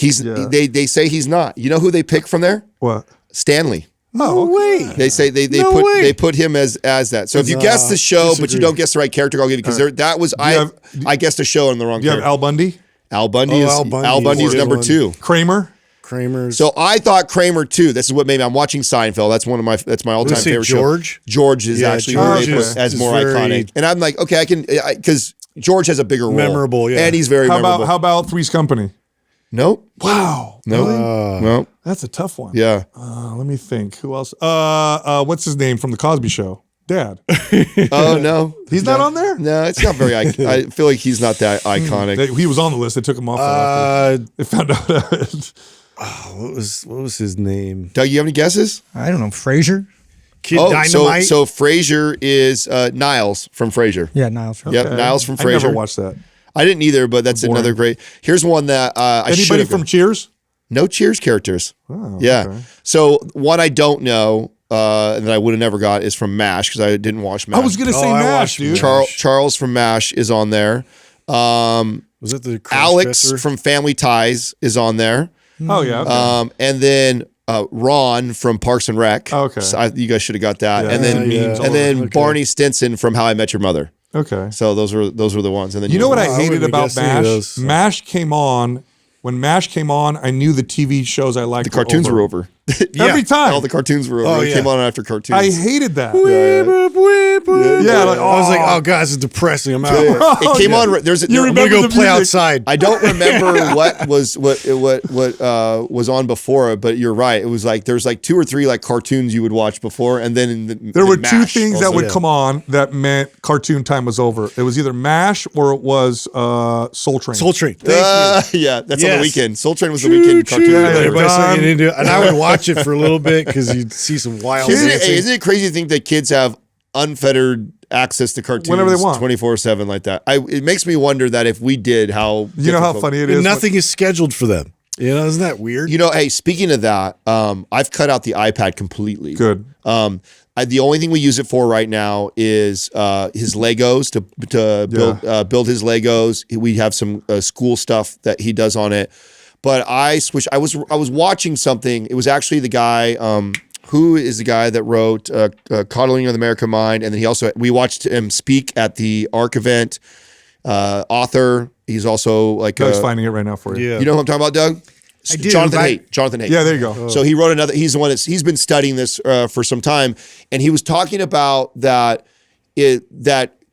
They say he's not. You know who they pick from there? What? Stanley. No way. They say they put him as that. So if you guess the show, but you don't guess the right character, I'll give you because I guessed a show on the wrong. You have character. Al Bundy. Al Bundy is number one. 2. Kramer. So I thought Kramer too. This is what made me. I'm watching Seinfeld. That's my all-time favorite George? show. George is actually George who they put as more iconic. And I'm like, okay, I can because George has a bigger role. Memorable, yeah. And he's very memorable. How about Three's Company? Nope. Wow. Nope. Nope. That's a tough one. Yeah. Let me think. Who else? What's his name from the Cosby Show? Dad. Oh no, he's not on there. No, it's not very. I feel like he's not that iconic. He was on the list. They took him off. They found out. What was his name? Doug, you have any guesses? I don't know. Frasier. Kid Dynamite. So Frasier is Niles from Frasier. Yeah, Niles. Yep, Niles from Frasier. I never watched that. I didn't either, but that's another great. Here's one that I should Anybody from Cheers? No Cheers characters. Oh, yeah. Okay. So one I don't know that I would have never got is from MASH because I didn't watch MASH. I was gonna say MASH, dude. Charles from MASH is on there. Was it the Alex dresser? from Family Ties is on there. Oh yeah. Okay. And then Ron from Parks and Rec. Oh, okay. So you guys should have got that. Yeah. And then Barney Stinson from How I Met Your Mother. Okay. So those were the ones. And then You know what I I hated wouldn't about have MASH? guessed any of those. MASH came on. When MASH came on, I knew the TV shows I liked. The cartoons were over. Every time. All the cartoons were over. Oh, They yeah. came on after cartoons. I hated that. Yeah, like, I was like, oh god, this is depressing. I'm out. It came on. There's You I'm remember gonna go the play music? outside. I don't remember what was on before, but you're right. It was like there's like 2 or 3 like cartoons you would watch before, and then There were MASH 2 things that also. would come on that meant cartoon time was over. It was either MASH or it was Soul Train. Soul Train. Thank you. Yeah, that's on the Yes. weekend. Soul Train was the weekend cartoon. Yeah, Everybody's Done. getting into it. And I would watch it for a little bit because you'd see some wild dancing. Isn't it crazy to think that kids have unfettered access to cartoons Whenever they want. 24/7 like that? It makes me wonder that if we did, how You know how difficult- funny it And is? nothing is scheduled for them. You know, isn't that weird? You know, hey, speaking of that, I've cut out the iPad completely. Good. The only thing we use it for right now is his Legos to build his Legos. We have some school stuff that he does on it. But I switched. I was watching something. It was actually the guy who is the guy that wrote "Coddling of the American Mind," and then we watched him speak at the ARC event. Author. He's also like Doug's finding it right now for you. Yeah. You know who I'm talking about, Doug? I do, Jonathan but- Haidt. Jonathan Haidt. Yeah, there you go. So he wrote another. He's the one he's been studying this for some time, and he was talking about that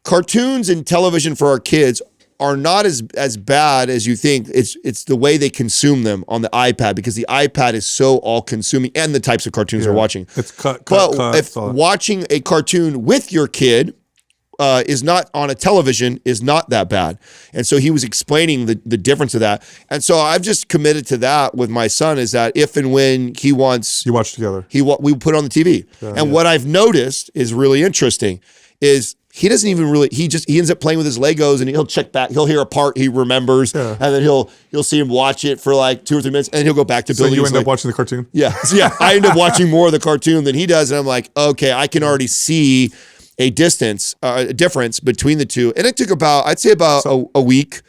cartoons and television for our kids are not as bad as you think. It's the way they consume them on the iPad, because the iPad is so all consuming, and the types of cartoons they're watching. It's cut. But if so- watching a cartoon with your kid is not on a television is not that bad. And so he was explaining the difference of that. And so I've just committed to that with my son, is that if and when he wants, you watch together. we put it on the TV. And what I've noticed is really interesting is he doesn't even really, he ends up playing with his Legos, and he'll check back. He'll hear a part he remembers, and then you'll see him watch it for like 2 or 3 minutes, and he'll go back to So building. you his end up watching the cartoon? Yeah. So yeah, I end up watching more of the cartoon than he does. And I'm like, okay, I can already see a difference between the two. And it took I'd say about a week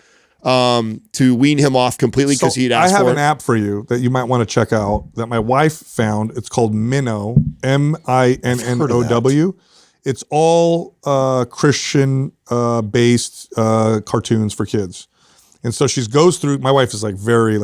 to wean him off completely, because he'd asked I have for an it. app for you that you might want to check out that my wife found. It's called Minnow, MINNOW. It's all Christian based cartoons for kids. And so she goes through, my wife is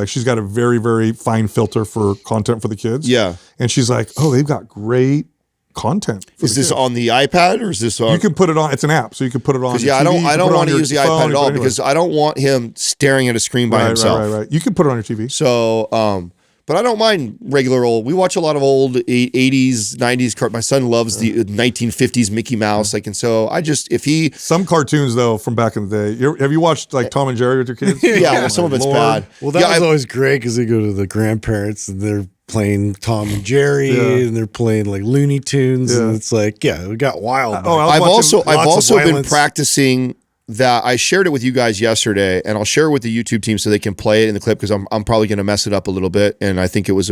she's got a very, very fine filter for content for the kids. Yeah. And she's like, oh, they've got great content. Is this on the iPad, or is this on? You can put it on, it's an app, so you can put it on. Yeah, I don't want to use the iPad at all, because I don't want him staring at a screen by himself. Right. You can put it on your TV. So, but I don't mind regular old. We watch a lot of old 80s, 90s. My son loves the 1950s Mickey Mouse. Like, and so Some cartoons though from back in the day. Have you watched like Tom and Jerry with your kids? well, some of it's bad. Well, that was always great because they go to the grandparents and they're playing Tom and Jerry and they're playing like Looney Tunes, and it's like, we got wild. I've also been violence. practicing that. I shared it with you guys yesterday, and I'll share it with the YouTube team so they can play it in the clip, because I'm probably going to mess it up a little bit, and I think it was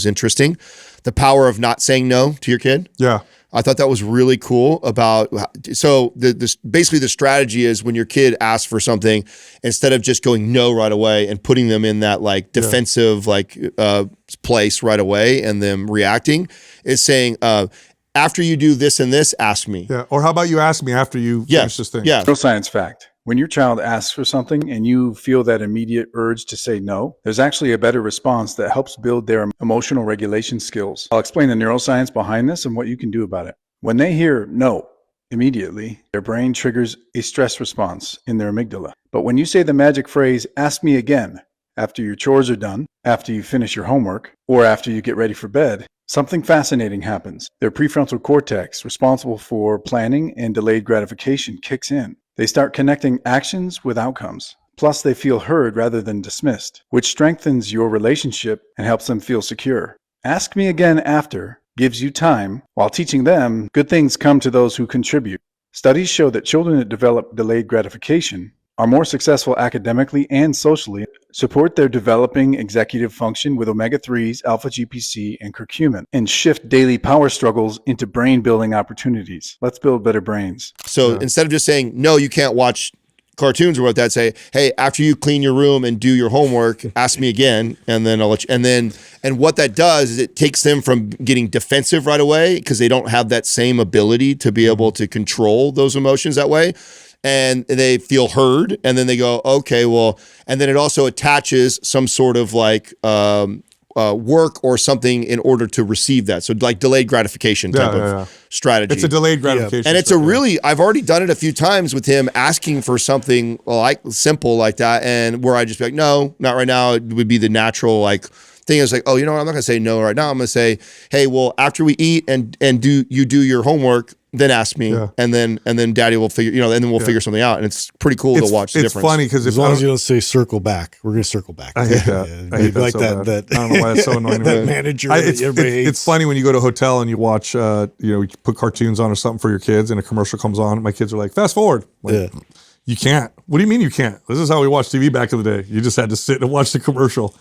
interesting. The power of not saying no to your kid. Yeah. I thought that was really cool. Basically the strategy is, when your kid asks for something, instead of just going no right away and putting them in that like defensive place right away and them reacting, is saying, after you do this and this, ask me. Yeah. Or how about you ask me after you finish this thing? Yeah. Neuroscience fact. When your child asks for something and you feel that immediate urge to say no, there's actually a better response that helps build their emotional regulation skills. I'll explain the neuroscience behind this and what you can do about it. When they hear no immediately, their brain triggers a stress response in their amygdala. But when you say the magic phrase, ask me again, after your chores are done, after you finish your homework, or after you get ready for bed, something fascinating happens. Their prefrontal cortex, responsible for planning and delayed gratification, kicks in. They start connecting actions with outcomes. Plus, they feel heard rather than dismissed, which strengthens your relationship and helps them feel secure. Ask me again after gives you time, while teaching them good things come to those who contribute. Studies show that children that develop delayed gratification are more successful academically and socially, support their developing executive function with omega-3s, alpha-GPC, and curcumin, and shift daily power struggles into brain-building opportunities. Let's build better brains. So instead of just saying, no, you can't watch cartoons or what that, say, hey, after you clean your room and do your homework, ask me again, and then I'll let you. And what that does is it takes them from getting defensive right away because they don't have that same ability to be able to control those emotions that way. And they feel heard, and then they go, okay, well, and then it also attaches some sort of like work or something in order to receive that. So like delayed gratification type of strategy. It's a delayed gratification. And it's a really, I've already done it a few times with him asking for something like simple like that, and where I just be like, no, not right now. It would be the natural like thing is like, oh, you know what? I'm not gonna say no right now. I'm gonna say, hey, well, after we eat and do your homework, then ask me, and then Daddy will figure, and then we'll figure something out. And it's pretty cool to watch the difference. It's funny because as long as you don't say circle back, we're gonna circle back. I hate that. I hate like that. That I don't know why it's so annoying. That manager. It's funny when you go to a hotel and you watch, you put cartoons on or something for your kids, and a commercial comes on. My kids are like, fast forward. Like, you can't. What do you mean you can't? This is how we watched TV back in the day. You just had to sit and watch the commercial.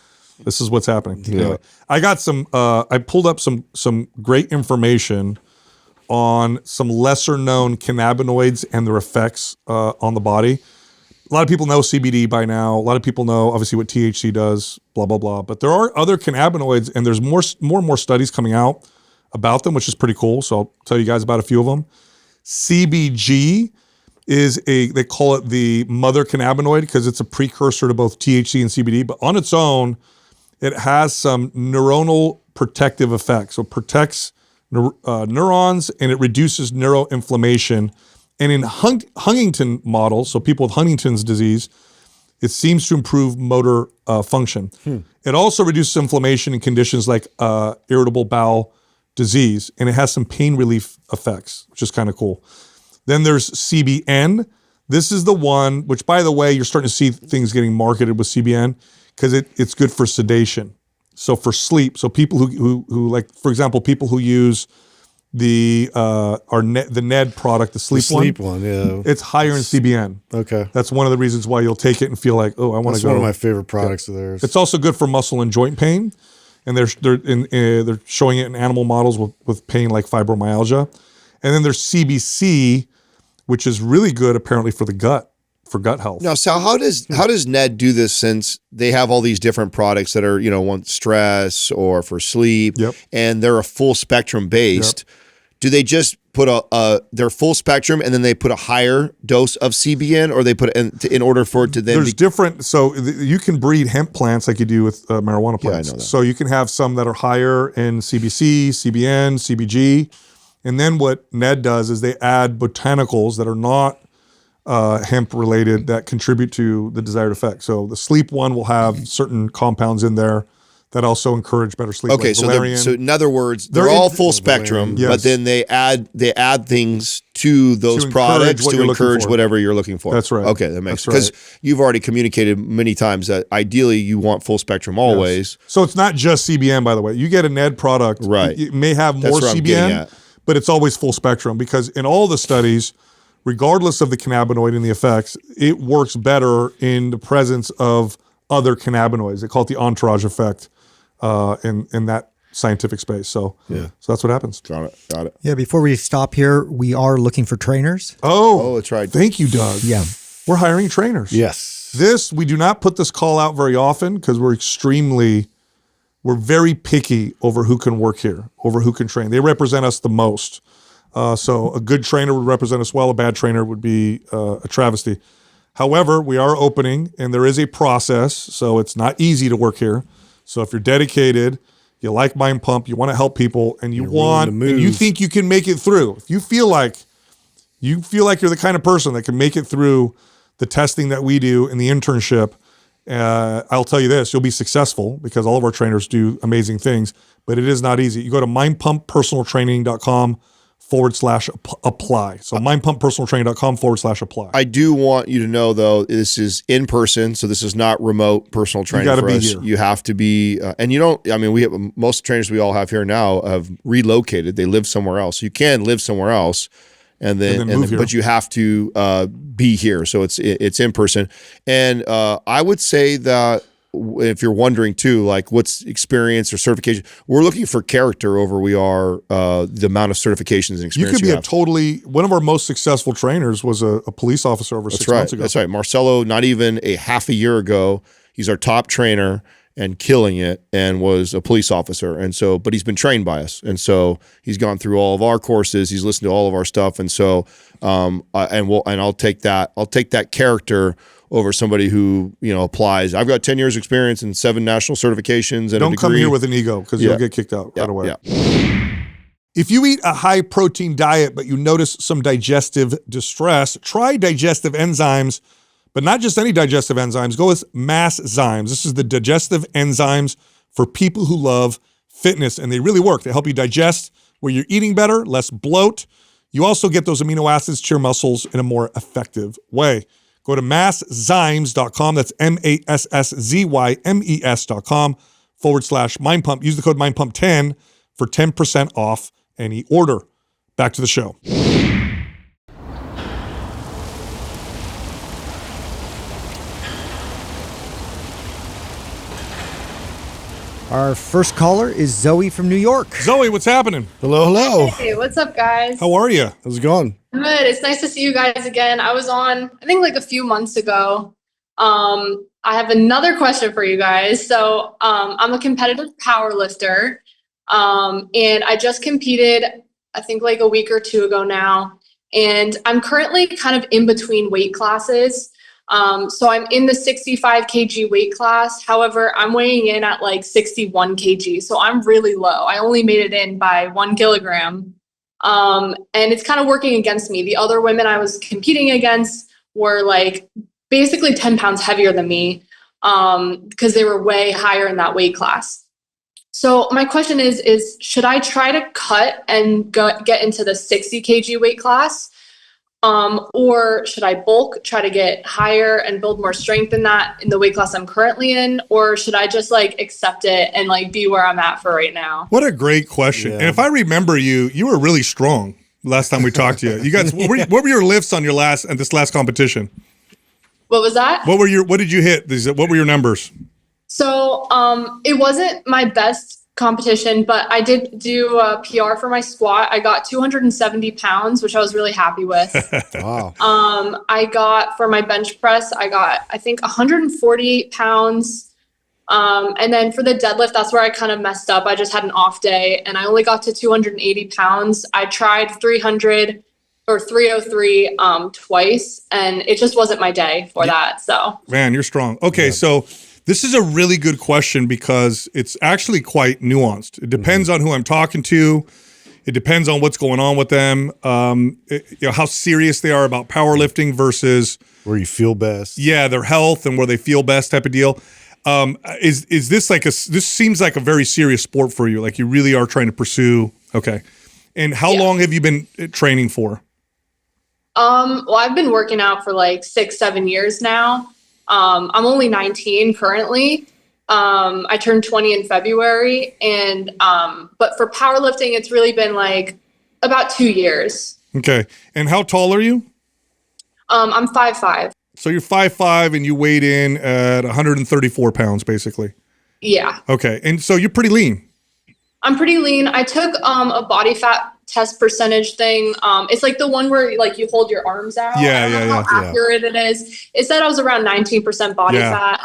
This is what's happening. Yeah. Anyway, I got some. I pulled up some great information on some lesser known cannabinoids and their effects on the body. A lot of people know CBD by now. A lot of people know obviously what THC does, blah, blah, blah. But there are other cannabinoids, and there's more and more studies coming out about them, which is pretty cool. So I'll tell you guys about a few of them. CBG is they call it the mother cannabinoid because it's a precursor to both THC and CBD. But on its own, it has some neuronal protective effects. So it protects neurons, and it reduces neuroinflammation. And in Huntington models, so people with Huntington's disease, it seems to improve motor function. It also reduces inflammation in conditions like irritable bowel disease, and it has some pain relief effects, which is kind of cool. Then there's CBN. This is the one, which by the way, you're starting to see things getting marketed with CBN because it's good for sedation. So for sleep, so people who like, for example, people who use the Ned product, the sleep one, it's higher in CBN. Okay, that's one of the reasons why you'll take it and feel like, oh, I want to go. That's one of my favorite products of theirs. It's also good for muscle and joint pain, and they're showing it in animal models with pain like fibromyalgia. And then there's CBC, which is really good apparently for the gut. For gut health. Now, Sal, how does Ned do this, since they have all these different products that are, one stress or for sleep, and they're a full spectrum based? Do they just put their full spectrum and then they put a higher dose of CBN, or they put in order for it to then? There's different. So you can breed hemp plants like you do with marijuana plants. Yeah, I know that. So you can have some that are higher in CBC, CBN, CBG, and then what Ned does is they add botanicals that are not hemp related that contribute to the desired effect. So the sleep one will have certain compounds in there that also encourage better sleep. Okay, like so in other words, they're all full spectrum, but then they add things to those products to encourage whatever you're looking for. That's right. Okay, that makes sense. Because you've already communicated many times that ideally you want full spectrum always. Yes. So it's not just CBN, by the way. You get a Ned product, right? It may have more CBN, but it's always full spectrum, because in all the studies, regardless of the cannabinoid and the effects, it works better in the presence of other cannabinoids. They call it the entourage effect in that scientific space. So that's what happens. Got it. Yeah, before we stop here, we are looking for trainers. Oh, that's right. Thank you, Doug. Yeah. We're hiring trainers. Yes. We do not put this call out very often because we're very picky over who can work here, over who can train. They represent us the most. So a good trainer would represent us well. A bad trainer would be a travesty. However, we are opening, and there is a process, so it's not easy to work here. So if you're dedicated, you like Mind Pump, you want to help people, and and you think you can make it through. If you feel like you're the kind of person that can make it through the testing that we do and the internship, I'll tell you this, you'll be successful because all of our trainers do amazing things, but it is not easy. You go to mindpumppersonaltraining.com/apply. So mindpumppersonaltraining.com/apply. I do want you to know, though, this is in person, so this is not remote personal training. You got to be here. You have to be, and you don't. I mean, we have most trainers we all have here now have relocated. They live somewhere else. You can live somewhere else, but you have to be here. So it's in person, and I would say that. If you're wondering too, like what's experience or certification, we're looking for character over we are the amount of certifications and experience. You could be one of our most successful trainers was a police officer over 6 months ago. That's right. Marcelo, not even a half a year ago, he's our top trainer and killing it, and was a police officer. And so, but he's been trained by us. And so he's gone through all of our courses. He's listened to all of our stuff. And so, I'll take that character over somebody who, applies. I've got 10 years experience and 7 national certifications and Don't a degree. Come here with an ego because you'll get kicked out right away. Yeah. If you eat a high protein diet, but you notice some digestive distress, try digestive enzymes, but not just any digestive enzymes. Go with MAPS Zymes. This is the digestive enzymes for people who love fitness, and they really work. They help you digest where you're eating better, less bloat. You also get those amino acids to your muscles in a more effective way. Go to masszymes.com. That's masszymes.com/mindpump. Use the code mindpump10 for 10% off any order. Back to the show. Our first caller is Zoe from New York. Zoe, what's happening? Hello. Hey, what's up, guys? How are you? How's it going? Good. It's nice to see you guys again. I was on, I think, like a few months ago. I have another question for you guys. So I'm a competitive power lifter, and I just competed, I think, like a week or two ago now. And I'm currently kind of in between weight classes. So I'm in the 65 kg weight class. However, I'm weighing in at like 61 kg. So I'm really low. I only made it in by 1 kilogram. And it's kind of working against me. The other women I was competing against were like basically 10 pounds heavier than me, because they were way higher in that weight class. So my question is should I try to cut and get into the 60 kg weight class? Or should I bulk, try to get higher and build more strength in the weight class I'm currently in? Or should I just like accept it and like be where I'm at for right now? What a great question. Yeah. And if I remember you were really strong last time we talked to you. You guys, what were your lifts on this last competition? What was that? What did you hit? What were your numbers? So, it wasn't my best competition, but I did do a PR for my squat. I got 270 pounds, which I was really happy with. Wow. I got for my bench press, I think 148 pounds. And then for the deadlift, that's where I kind of messed up. I just had an off day and I only got to 280 pounds. I tried 300 or 303 twice, and it just wasn't my day for that. So, man, you're strong. Okay, so this is a really good question because it's actually quite nuanced. It depends on who I'm talking to. It depends on what's going on with them. How serious they are about powerlifting versus where you feel best. Yeah, their health and where they feel best type of deal. Is this this seems like a very serious sport for you? Like you really are trying to pursue. Okay, and how long have you been training for? Well, I've been working out for like 6-7 years now. I'm only 19 currently. I turned 20 in February, and but for powerlifting, it's really been like about 2 years. Okay, and how tall are you? I'm 5'5". So you're 5'5", and you weighed in at 134 pounds, basically. Yeah. Okay, and so you're pretty lean. I'm pretty lean. I took a body fat test percentage thing. It's like the one where like you hold your arms out. Yeah, I don't know how accurate it is. It said I was around 19% body fat.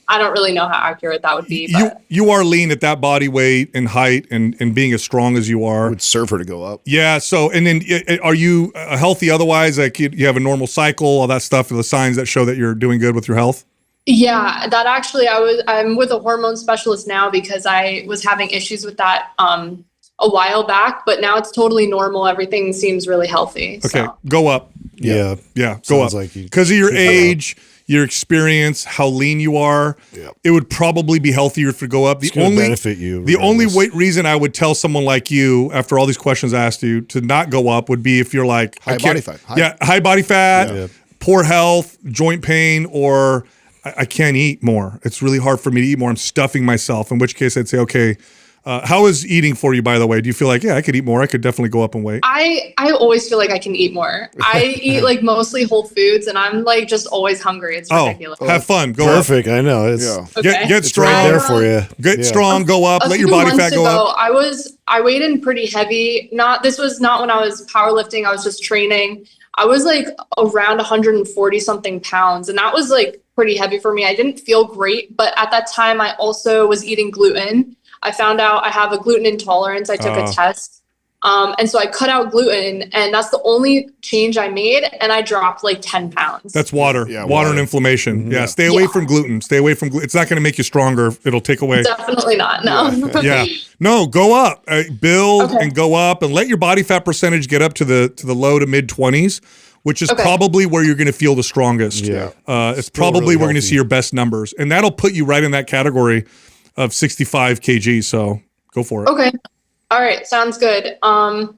I don't really know how accurate that would be. But. You are lean at that body weight and height and being as strong as you are. It would serve her to go up. Yeah. So, and then are you healthy otherwise? Like you have a normal cycle, all that stuff, the signs that show that you're doing good with your health? Yeah, that actually, I'm with a hormone specialist now because I was having issues with that a while back, but now it's totally normal. Everything seems really healthy. Okay, so. Go up. Yeah, go up. Because of your age, your experience, how lean you are, it would probably be healthier to go up. It's only benefit you. The only reason I would tell someone like you, after all these questions asked you, to not go up would be if you're like high body fat. High body fat, poor health, joint pain, or I can't eat more. It's really hard for me to eat more. I'm stuffing myself. In which case, I'd say, okay. How is eating for you, by the way? Do you feel like, I could eat more? I could definitely go up in weight. I always feel like I can eat more. I eat like mostly whole foods, and I'm like just always hungry. It's ridiculous. Have fun. Go Perfect. up. I know. It's get strong. Right there for you. Get strong. Go up. Let your body fat go up. I weighed in pretty heavy. This was not when I was powerlifting. I was just training. I was like around 140 something pounds, and that was like pretty heavy for me. I didn't feel great, but at that time I also was eating gluten. I found out I have a gluten intolerance. I took a test. And so I cut out gluten, and that's the only change I made. And I dropped like 10 pounds. That's water. Water and inflammation. Mm-hmm. Stay away from gluten. Stay away from gluten. It's not going to make you stronger. It'll take away. Definitely not. No. No, go up. Build and go up, and let your body fat percentage get up to the low to mid 20s, which is probably where you're going to feel the strongest. It's probably really where you're going to see your best numbers. And that'll put you right in that category of 65 kg. So go for it. Okay. All right. Sounds good. I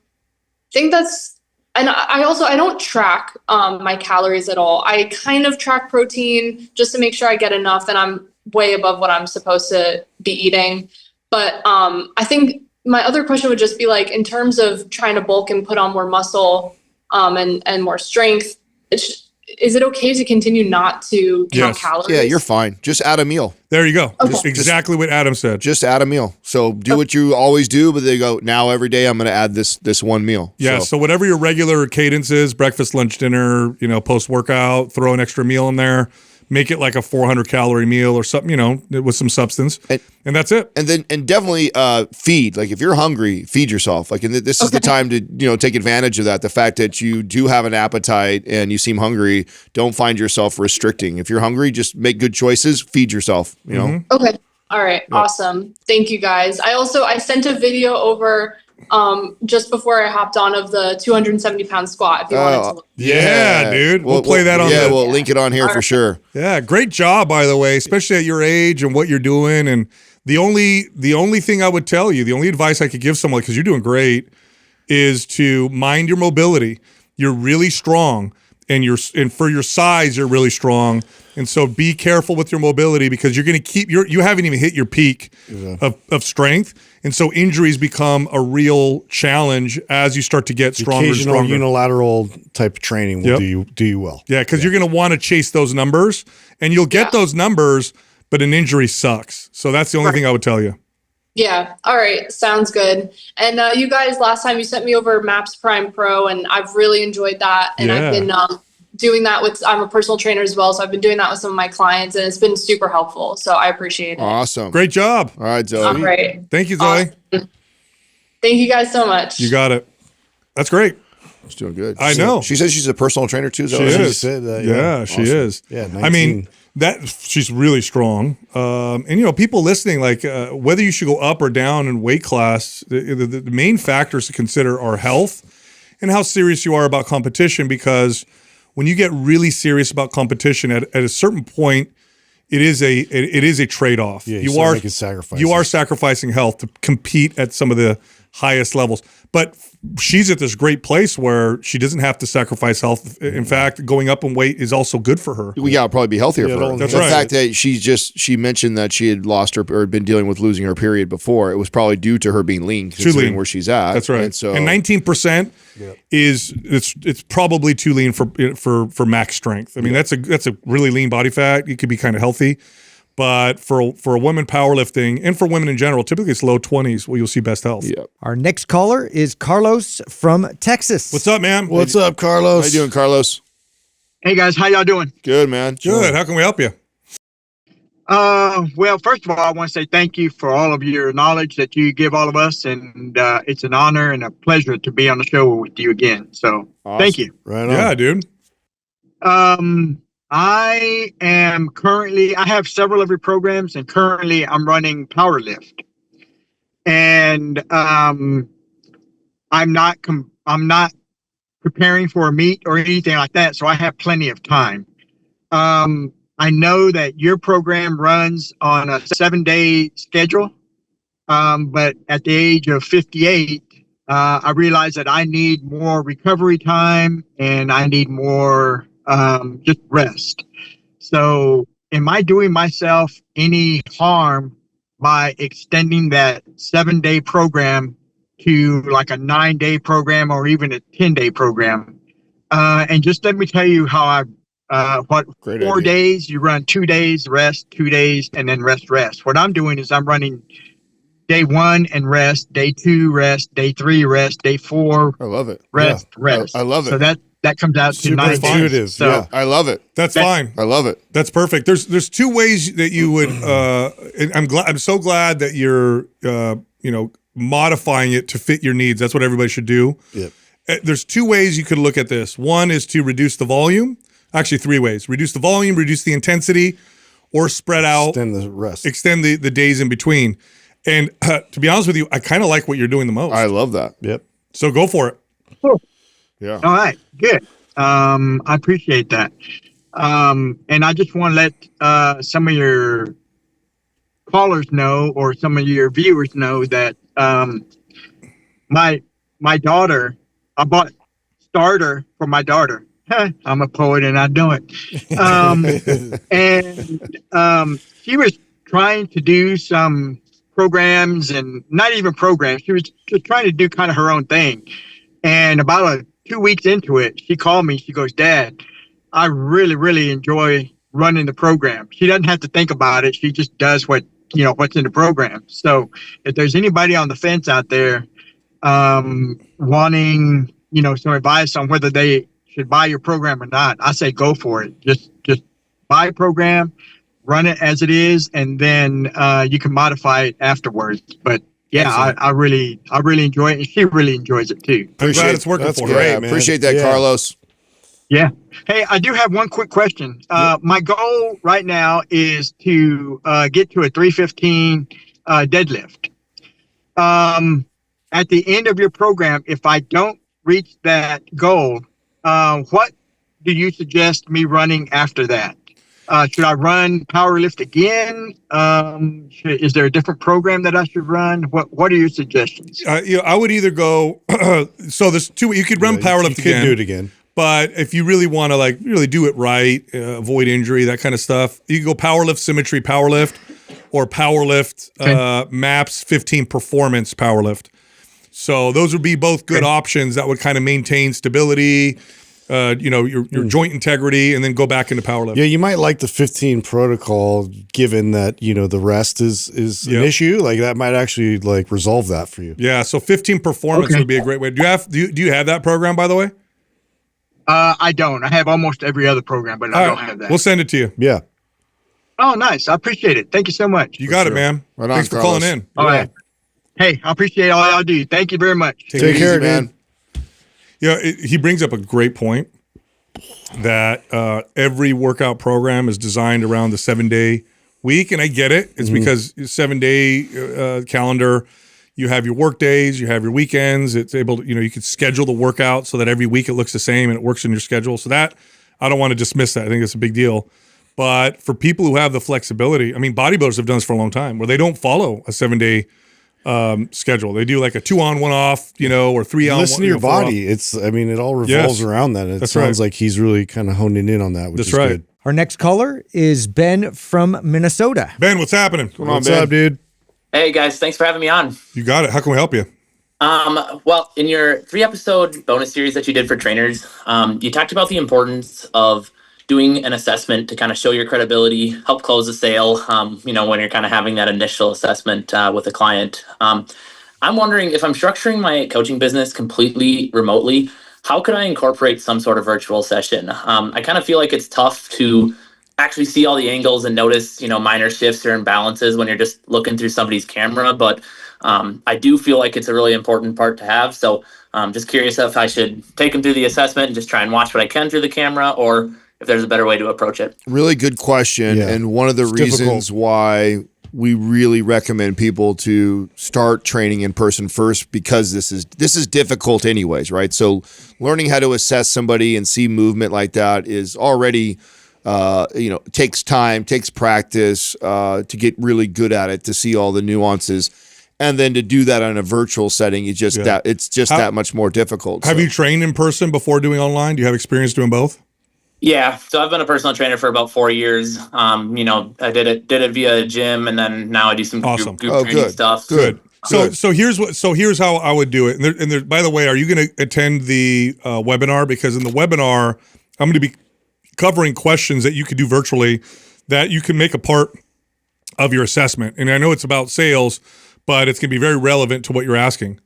think that's, and I don't track my calories at all. I kind of track protein just to make sure I get enough, and I'm way above what I'm supposed to be eating. But I think my other question would just be like, in terms of trying to bulk and put on more muscle and more strength, is it okay to continue not to count calories? Yeah, you're fine. Just add a meal. There you go. Okay. Exactly what Adam said. Just add a meal. So do what you always do, but they go, now every day I'm going to add this one meal. Yeah, so whatever your regular cadence is, breakfast, lunch, dinner, post-workout, throw an extra meal in there. Make it like a 400-calorie meal or something, with some substance, and that's it. And definitely feed. Like if you're hungry, feed yourself. Like, and this is the time to take advantage of that. The fact that you do have an appetite and you seem hungry, don't find yourself restricting. If you're hungry, just make good choices. Feed yourself. Okay. All right. Yeah. Awesome. Thank you guys. I sent a video over just before I hopped on of the 270-pound squat. If you wanted to look. Yeah, dude. We'll play that on. Yeah, we'll link it on here for sure. Yeah, great job, by the way, especially at your age and what you're doing. And the only thing I would tell you, the only advice I could give someone, because you're doing great, is to mind your mobility. You're really strong, and for your size, you're really strong. And so be careful with your mobility, because you're going to you haven't even hit your peak of strength. And so injuries become a real challenge as you start to get stronger and stronger. Unilateral type of training will do you well. Yeah, because you're going to want to chase those numbers, and you'll get those numbers, but an injury sucks. So that's the only thing I would tell you. Yeah. All right. Sounds good. And you guys, last time you sent me over MAPS Prime Pro, and I've really enjoyed that. And I've been doing that I'm a personal trainer as well. So I've been doing that with some of my clients, and it's been super helpful. So I appreciate it. Awesome. Great job. All right, Zoe. All right. Thank you, Zoe. Awesome. Thank you guys so much. You got it. That's great. She's doing good. I know. She says she's a personal trainer too. She is. She is. Yeah. 19. I mean, she's really strong. And people listening, like whether you should go up or down in weight class, the main factors to consider are health and how serious you are about competition, because when you get really serious about competition at a certain point, it is a trade-off. Yeah, you are making sacrifices. You are sacrificing health to compete at some of the highest levels. But she's at this great place where she doesn't have to sacrifice health. In fact, going up in weight is also good for her. Yeah, it'll probably be healthier for her. That's the right. fact that she mentioned that she had lost her or been dealing with losing her period before, it was probably due to her being lean, considering where she's at. That's right. And so, 19% it's probably too lean for max strength. I mean, that's a really lean body fat. It could be kind of healthy. But for a woman powerlifting, and for women in general, typically it's low 20s where you'll see best health. Yeah. Our next caller is Carlos from Texas. What's up, man? What's up, Carlos? How you doing, Carlos? Hey, guys. How y'all doing? Good, man. Good. How can we help you? Well, first of all, I want to say thank you for all of your knowledge that you give all of us. And it's an honor and a pleasure to be on the show with you again. So Thank you. Right on. Yeah, dude. I have several of your programs, and currently I'm running Powerlift. And I'm not preparing for a meet or anything like that, so I have plenty of time. I know that your program runs on a 7-day schedule. But at the age of 58, I realized that I need more recovery time and I need more just rest. So am I doing myself any harm by extending that 7-day program to like a 9-day program or even a 10-day program? And just let me tell you how what Great 4 idea. days, you run 2 days, rest, 2 days, and then rest. What I'm doing is I'm running day 1 and rest, day 2 rest, day 3 rest, day 4 I love it. rest. I love it. So that comes out to Super 9 intuitive. days. So I love it. That's fine. I love it. That's perfect. There's two ways that you would. And I'm so glad that you're modifying it to fit your needs. That's what everybody should do. Yep. There's 2 ways you could look at this. One is to reduce the volume. Actually, 3 ways: reduce the volume, reduce the intensity, or spread out. Extend the rest. Extend the days in between. And to be honest with you, I kind of like what you're doing the most. I love that. Yep. So go for it. cool. Yeah. All right, good. I appreciate that. And I just want to let some of your callers know, or some of your viewers know, that my daughter, I bought starter for my daughter. I'm a poet and I know it. And she was trying to do some programs, and not even programs. She was just trying to do kind of her own thing. And about 2 weeks into it, she called me. She goes, "Dad, I really, really enjoy running the program." She doesn't have to think about it. She just does what's in the program. So if there's anybody on the fence out there wanting, some advice on whether they should buy your program or not, I say go for it. Just buy a program, run it as it is, and then you can modify it afterwards. But yeah, I really enjoy it, and she really enjoys it too. I'm glad it's working for her. Great, man. Appreciate that, Carlos. Yeah. Hey, I do have one quick question. My goal right now is to get to a 315 deadlift. At the end of your program, if I don't reach that goal, what do you suggest me running after that? Should I run Powerlift again? Is there a different program that I should run? What are your suggestions? I would either go. So there's 2. You could run Powerlift again. You could do it again. But if you really want to really do it right, avoid injury, that kind of stuff, you can go Powerlift Symmetry Powerlift, or Powerlift MAPS 15 Performance Powerlift. So those would be both good options that would kind of maintain stability, your joint integrity, and then go back into Powerlift. Yeah, you might like the 15 protocol, given that the rest is an issue. Like that might actually resolve that for you. Yeah, so 15 Performance would be a great way. Do you have that program, by the way? I don't. I have almost every other program, but I don't have that. We'll send it to you. Yeah. Oh, nice. I appreciate it. Thank you so much. You got it, man. Right on, Thanks for Carlos. calling in. All right. Hey, I appreciate all y'all do. Thank you very much. Take care, man. Yeah, he brings up a great point that every workout program is designed around the 7-day week, and I get it. It's because 7-day calendar. You have your work days, you have your weekends. It's able to, you can schedule the workout so that every week it looks the same and it works in your schedule. So that, I don't want to dismiss that. I think it's a big deal. But for people who have the flexibility, I mean, bodybuilders have done this for a long time, where they don't follow a 7-day schedule. They do like a 2 on, 1 off, or 3 on. Listen to your body. It all revolves around that. It sounds like he's really kind of honing in on that, which is good. Our next caller is Ben from Minnesota. Ben, what's happening? What's up, dude? Hey guys, thanks for having me on. You got it. How can we help you? Well, in your 3-episode bonus series that you did for trainers, you talked about the importance of doing an assessment to kind of show your credibility, help close the sale, when you're kind of having that initial assessment with a client. I'm wondering, if I'm structuring my coaching business completely remotely, how could I incorporate some sort of virtual session? I kind of feel like it's tough to actually see all the angles and notice, minor shifts or imbalances when you're just looking through somebody's camera. But I do feel like it's a really important part to have. So just curious if I should take them through the assessment and just try and watch what I can through the camera, or if there's a better way to approach it. Really good question. Yeah. And one of the reasons why we really recommend people to start training in person first, because this is difficult anyways, right? So learning how to assess somebody and see movement like that is already takes time, takes practice to get really good at it, to see all the nuances. And then to do that in a virtual setting, it's just that much more difficult. Have you trained in person before doing online? Do you have experience doing both? Yeah, so I've been a personal trainer for about 4 years. I did it via a gym, and then now I do some group training stuff. Good. So here's how I would do it. And there, by the way, are you going to attend the webinar? Because in the webinar, I'm going to be covering questions that you could do virtually that you can make a part of your assessment. And I know it's about sales, but it's going to be very relevant to what you're asking.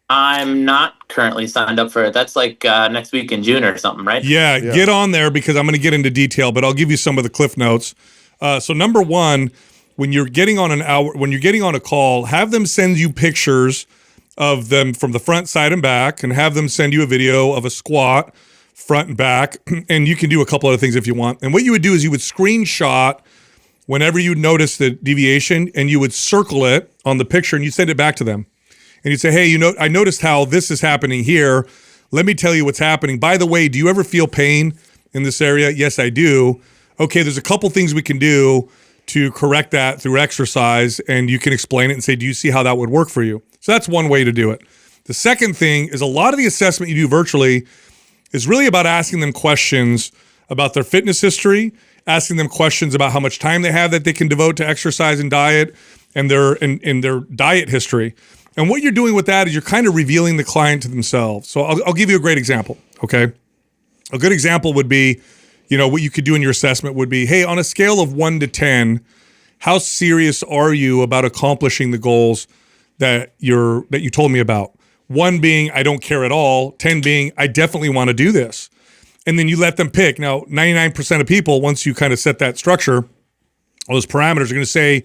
I'm not currently signed up for it. That's like next week in June or something, right? Yeah, get on there because I'm going to get into detail, but I'll give you some of the cliff notes. So number one, when you're getting on a call, have them send you pictures of them from the front, side, and back, and have them send you a video of a squat, front and back, and you can do a couple other things if you want. And what you would do is you would screenshot whenever you notice the deviation, and you would circle it on the picture, and you send it back to them. And you'd say, hey, I noticed how this is happening here. Let me tell you what's happening. By the way, do you ever feel pain in this area? Yes, I do. Okay, there's a couple things we can do to correct that through exercise, and you can explain it and say, do you see how that would work for you? So that's one way to do it. The second thing is a lot of the assessment you do virtually is really about asking them questions about their fitness history, asking them questions about how much time they have that they can devote to exercise and diet, and their diet history. And what you're doing with that is you're kind of revealing the client to themselves. So I'll give you a great example, okay? A good example would be, what you could do in your assessment would be, hey, on a scale of 1 to 10, how serious are you about accomplishing the goals that you told me about? 1 being, I don't care at all. 10 being, I definitely want to do this. And then you let them pick. Now, 99% of people, once you kind of set that structure, all those parameters are going to say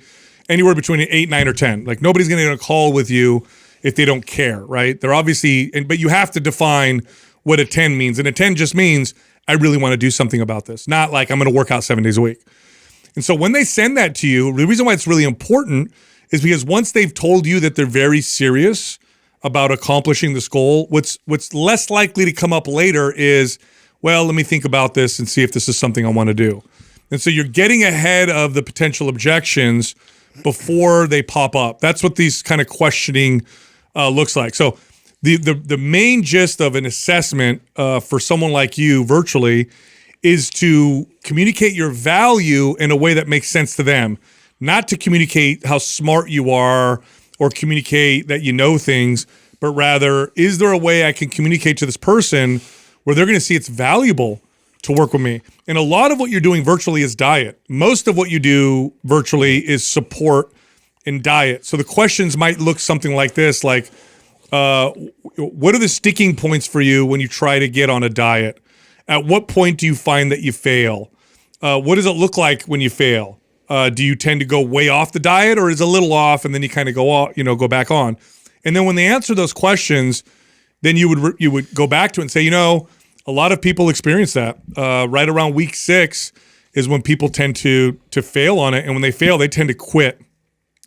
anywhere between an 8, 9, or 10. Like nobody's going to get a call with you if they don't care, right? They're obviously, but you have to define what a 10 means. And a 10 just means, I really want to do something about this. Not like I'm going to work out 7 days a week. And so when they send that to you, the reason why it's really important is because once they've told you that they're very serious about accomplishing this goal, what's less likely to come up later is, well, let me think about this and see if this is something I want to do. And so you're getting ahead of the potential objections before they pop up. That's what these kind of questioning looks like. So the main gist of an assessment for someone like you virtually is to communicate your value in a way that makes sense to them, not to communicate how smart you are or communicate that you know things, but rather, is there a way I can communicate to this person where they're going to see it's valuable to work with me? And a lot of what you're doing virtually is diet. Most of what you do virtually is support in diet. So the questions might look something like this, like, what are the sticking points for you when you try to get on a diet? At what point do you find that you fail? What does it look like when you fail? Do you tend to go way off the diet, or is it a little off and then you kind of go back on? And then when they answer those questions, then you would go back to it and say, a lot of people experience that. Right around week 6 is when people tend to fail on it. And when they fail, they tend to quit.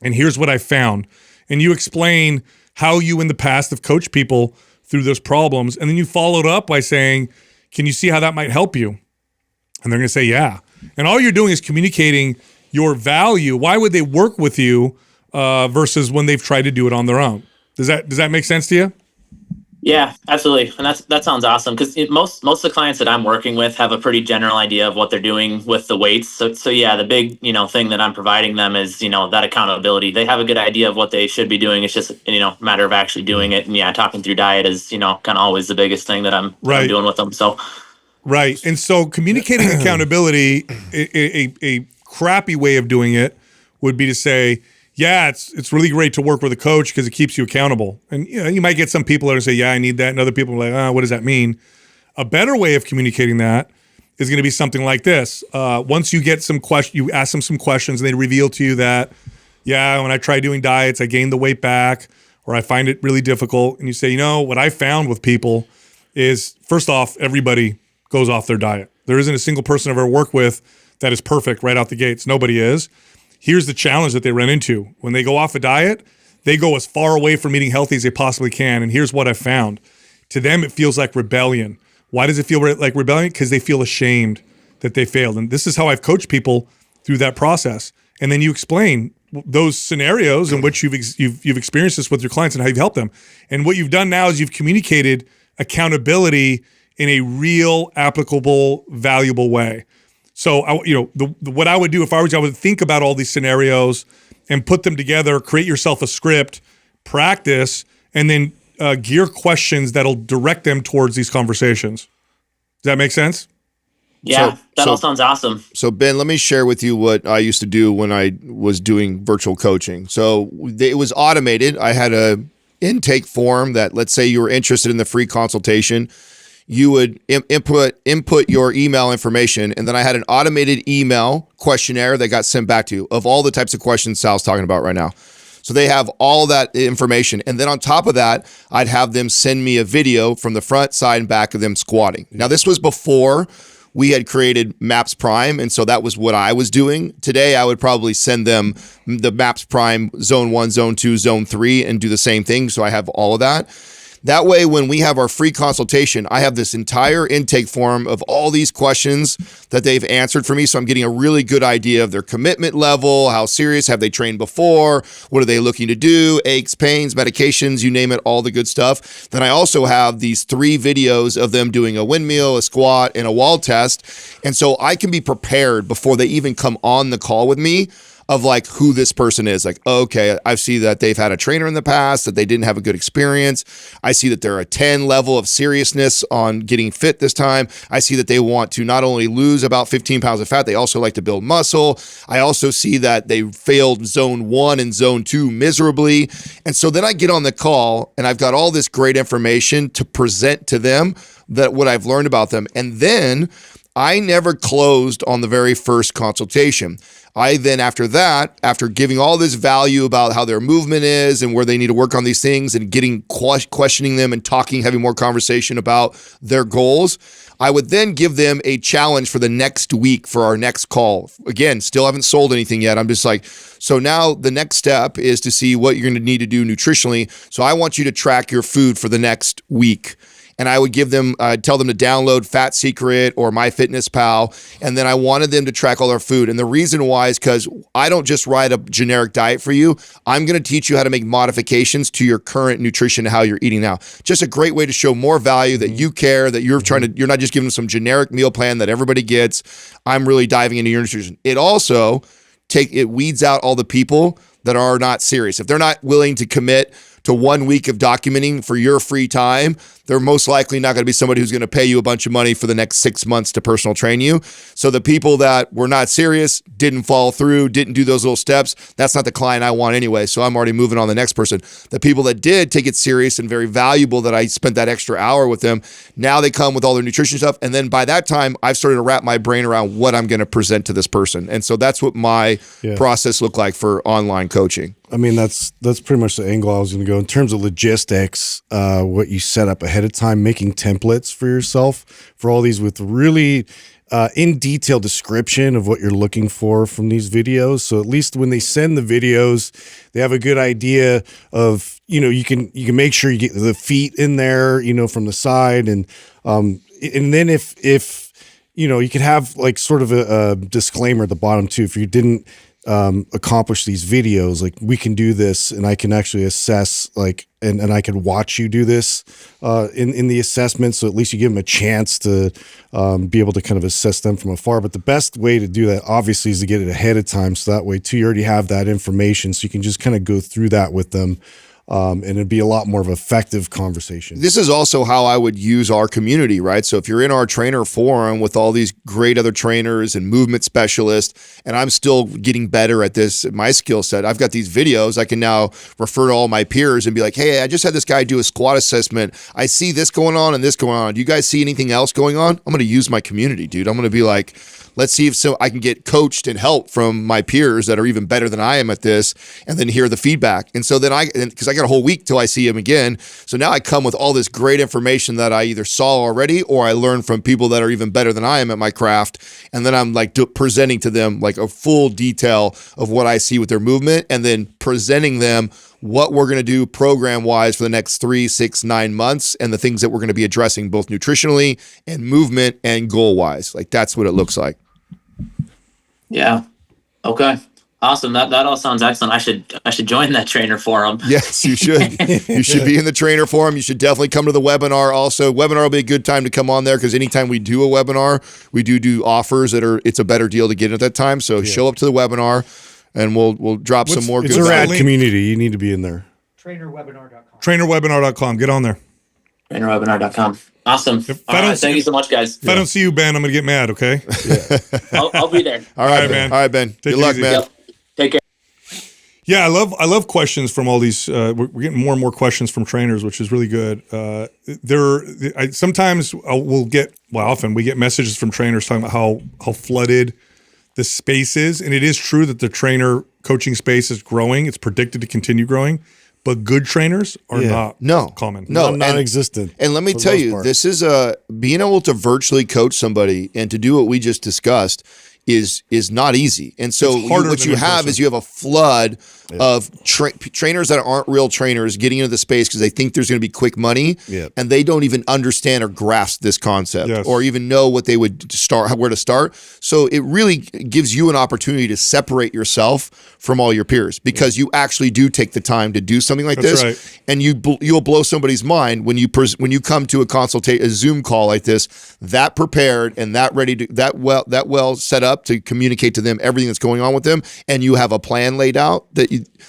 And here's what I found. And you explain how you in the past have coached people through those problems. And then you followed up by saying, can you see how that might help you? And they're going to say, yeah. And all you're doing is communicating your value. Why would they work with you versus when they've tried to do it on their own? Does that make sense to you? Yeah, absolutely. And that sounds awesome, because most of the clients that I'm working with have a pretty general idea of what they're doing with the weights. So yeah, the big, thing that I'm providing them is, that accountability. They have a good idea of what they should be doing. It's just, a matter of actually doing it. And yeah, talking through diet is, kind of always the biggest thing that I'm doing with them. So. Right. And so communicating accountability, a crappy way of doing it would be to say, yeah, it's really great to work with a coach because it keeps you accountable. And you might get some people that say, yeah, I need that. And other people are like, what does that mean? A better way of communicating that is going to be something like this. Once you get you ask them some questions and they reveal to you that, yeah, when I try doing diets, I gain the weight back, or I find it really difficult. And you say, what I found with people is, first off, everybody goes off their diet. There isn't a single person I've ever worked with that is perfect right out the gates. Nobody is. Here's the challenge that they run into. When they go off a diet, they go as far away from eating healthy as they possibly can. And here's what I found. To them, it feels like rebellion. Why does it feel like rebellion? Because they feel ashamed. that they failed. And this is how I've coached people through that process. And then you explain those scenarios in which you've experienced this with your clients and how you've helped them. And what you've done now is you've communicated accountability in a real, applicable, valuable way. So, what I would do if I was you, I would think about all these scenarios and put them together, create yourself a script, practice, and then gear questions that'll direct them towards these conversations. Does that make sense? Yeah, that all sounds awesome. So Ben, let me share with you what I used to do when I was doing virtual coaching. So it was automated. I had a intake form that, let's say you were interested in the free consultation, you would input your email information, and then I had an automated email questionnaire that got sent back to you of all the types of questions Sal's talking about right now. So they have all that information. And then on top of that, I'd have them send me a video from the front, side, and back of them squatting. Now, this was before we had created MAPS Prime, and so that was what I was doing. Today, I would probably send them the MAPS Prime Zone 1, Zone 2, Zone 3, and do the same thing, so I have all of that. That way, when we have our free consultation, I have this entire intake form of all these questions that they've answered for me, so I'm getting a really good idea of their commitment level, how serious, have they trained before, what are they looking to do, aches, pains, medications, you name it, all the good stuff. Then I also have these 3 videos of them doing a windmill, a squat, and a wall test, and so I can be prepared before they even come on the call with me of like who this person is. Like, okay, I see that they've had a trainer in the past, that they didn't have a good experience. I see that they're a 10 level of seriousness on getting fit this time. I see that they want to not only lose about 15 pounds of fat, they also like to build muscle. I also see that they failed Zone 1 and Zone 2 miserably. And so then I get on the call and I've got all this great information to present to them, that what I've learned about them. And then I never closed on the very first consultation. I then, after that, after giving all this value about how their movement is and where they need to work on these things and getting questioning them and talking, having more conversation about their goals, I would then give them a challenge for the next week for our next call. Again, still haven't sold anything yet. I'm just like, so now the next step is to see what you're going to need to do nutritionally. So I want you to track your food for the next week. And I would give them, tell them to download Fat Secret or MyFitnessPal. And then I wanted them to track all their food. And the reason why is because I don't just write a generic diet for you. I'm going to teach you how to make modifications to your current nutrition and how you're eating now. Just a great way to show more value, that you care, that you're not just giving them some generic meal plan that everybody gets. I'm really diving into your nutrition. It also it weeds out all the people that are not serious. If they're not willing to commit to 1 week of documenting for your free time, they're most likely not going to be somebody who's going to pay you a bunch of money for the next 6 months to personal train you. So the people that were not serious, didn't follow through, didn't do those little steps, that's not the client I want anyway. So I'm already moving on to the next person. The people that did take it serious and very valuable, that I spent that extra hour with them, now they come with all their nutrition stuff. And then by that time, I've started to wrap my brain around what I'm going to present to this person. And so that's what my process looked like for online coaching. I mean, that's pretty much the angle I was going to go. In terms of logistics, what you set up ahead of time, making templates for yourself for all these with really in detail description of what you're looking for from these videos. So at least when they send the videos, they have a good idea of, you can make sure you get the feet in there, from the side. And then if you could have like sort of a disclaimer at the bottom too, if you didn't accomplish these videos, like we can do this and I can actually assess and I can watch you do this in the assessment. So at least you give them a chance to be able to kind of assess them from afar. But the best way to do that obviously is to get it ahead of time. So that way too, you already have that information. So you can just kind of go through that with them. And it'd be a lot more of an effective conversation. This is also how I would use our community, right? So if you're in our trainer forum with all these great other trainers and movement specialists, and I'm still getting better at this, my skill set, I've got these videos I can now refer to all my peers and be like, hey, I just had this guy do a squat assessment. I see this going on and this going on. Do you guys see anything else going on? I'm going to use my community, dude. I'm going to be like, let's see if I can get coached and help from my peers that are even better than I am at this, and then hear the feedback. And so then because I got a whole week till I see him again. So now I come with all this great information that I either saw already or I learned from people that are even better than I am at my craft. And then I'm like presenting to them like a full detail of what I see with their movement, and then presenting them what we're going to do program-wise for the next 3, 6, 9 months, and the things that we're going to be addressing both nutritionally and movement and goal-wise. Like, that's what it looks like. Yeah. Okay. Awesome. That all sounds excellent. I should join that trainer forum. Yes, you should. You should be in the trainer forum. You should definitely come to the webinar. Also, webinar will be a good time to come on there, because anytime we do a webinar, we do offers it's a better deal to get at that time. So show up to the webinar, and we'll drop some more. It's a rad community. You need to be in there. Trainerwebinar.com. Trainerwebinar.com. Get on there. Trainerwebinar.com. Awesome. Thank you so much, guys. If I don't see you, Ben, I'm going to get mad, okay? Yeah. I'll be there. All right, man. All right, Ben. Good luck, man. Yep. Take care. Yeah, I love questions from all these. We're getting more and more questions from trainers, which is really good. Often we get messages from trainers talking about how flooded the space is, and it is true that the trainer coaching space is growing. It's predicted to continue growing, but good trainers are not common. No, non-existent. And let me tell you, this is being able to virtually coach somebody and to do what we just discussed is not easy. And so what you have is you have a flood of trainers that aren't real trainers getting into the space because they think there's going to be quick money, and they don't even understand or grasp this concept or even know what they would where to start. So it really gives you an opportunity to separate yourself from all your peers, because you actually do take the time to do something like this, and you'll blow somebody's mind when you come to a Zoom call like this, that prepared and that ready to that well set up to communicate to them everything that's going on with them, and you have a plan laid out.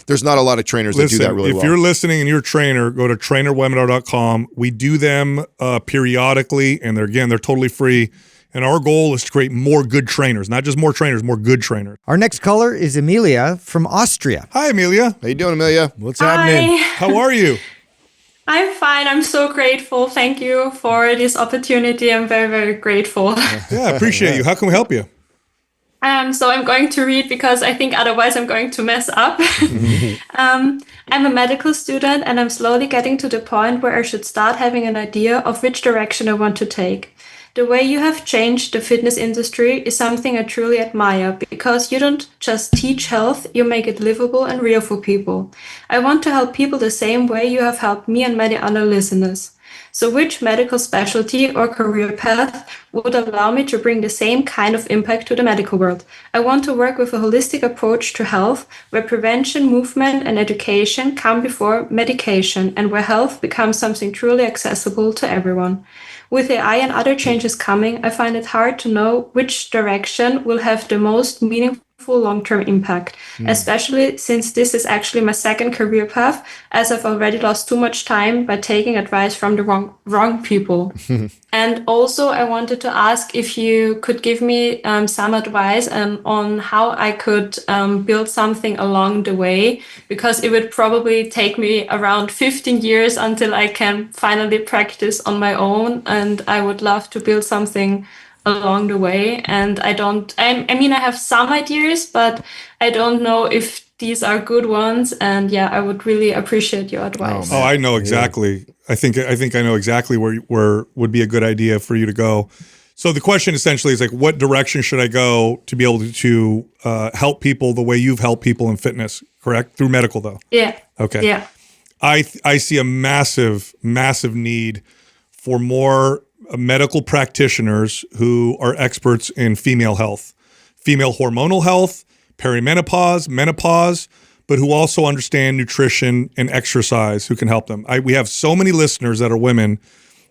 There's not a lot of trainers that do that really well. If you're listening and you're a trainer, go to trainerwebinar.com. We do them periodically, and they're totally free. And our goal is to create more good trainers, not just more trainers, more good trainers. Our next caller is Amelia from Austria. Hi, Amelia. How you doing, Amelia? What's happening? How are you? I'm fine. I'm so grateful. Thank you for this opportunity. I'm very, very grateful. Yeah, I appreciate you. How can we help you? So I'm going to read because I think otherwise I'm going to mess up. I'm a medical student, and I'm slowly getting to the point where I should start having an idea of which direction I want to take. The way you have changed the fitness industry is something I truly admire, because you don't just teach health, you make it livable and real for people. I want to help people the same way you have helped me and many other listeners. So which medical specialty or career path would allow me to bring the same kind of impact to the medical world? I want to work with a holistic approach to health, where prevention, movement, and education come before medication, and where health becomes something truly accessible to everyone. With AI and other changes coming, I find it hard to know which direction will have the most meaningful long-term impact, especially since this is actually my second career path, as I've already lost too much time by taking advice from the wrong people. And also I wanted to ask if you could give me some advice on how I could build something along the way, because it would probably take me around 15 years until I can finally practice on my own, and I would love to build something along the way. And I have some ideas, but I don't know if these are good ones. And I would really appreciate your advice. Oh, I know exactly. Yeah. I think I know exactly where would be a good idea for you to go. So the question essentially is like, what direction should I go to be able to help people the way you've helped people in fitness, correct? Through medical though. Yeah. Okay. Yeah. I see a massive need for more medical practitioners who are experts in female health, female hormonal health, perimenopause, menopause, but who also understand nutrition and exercise, who can help them. We have so many listeners that are women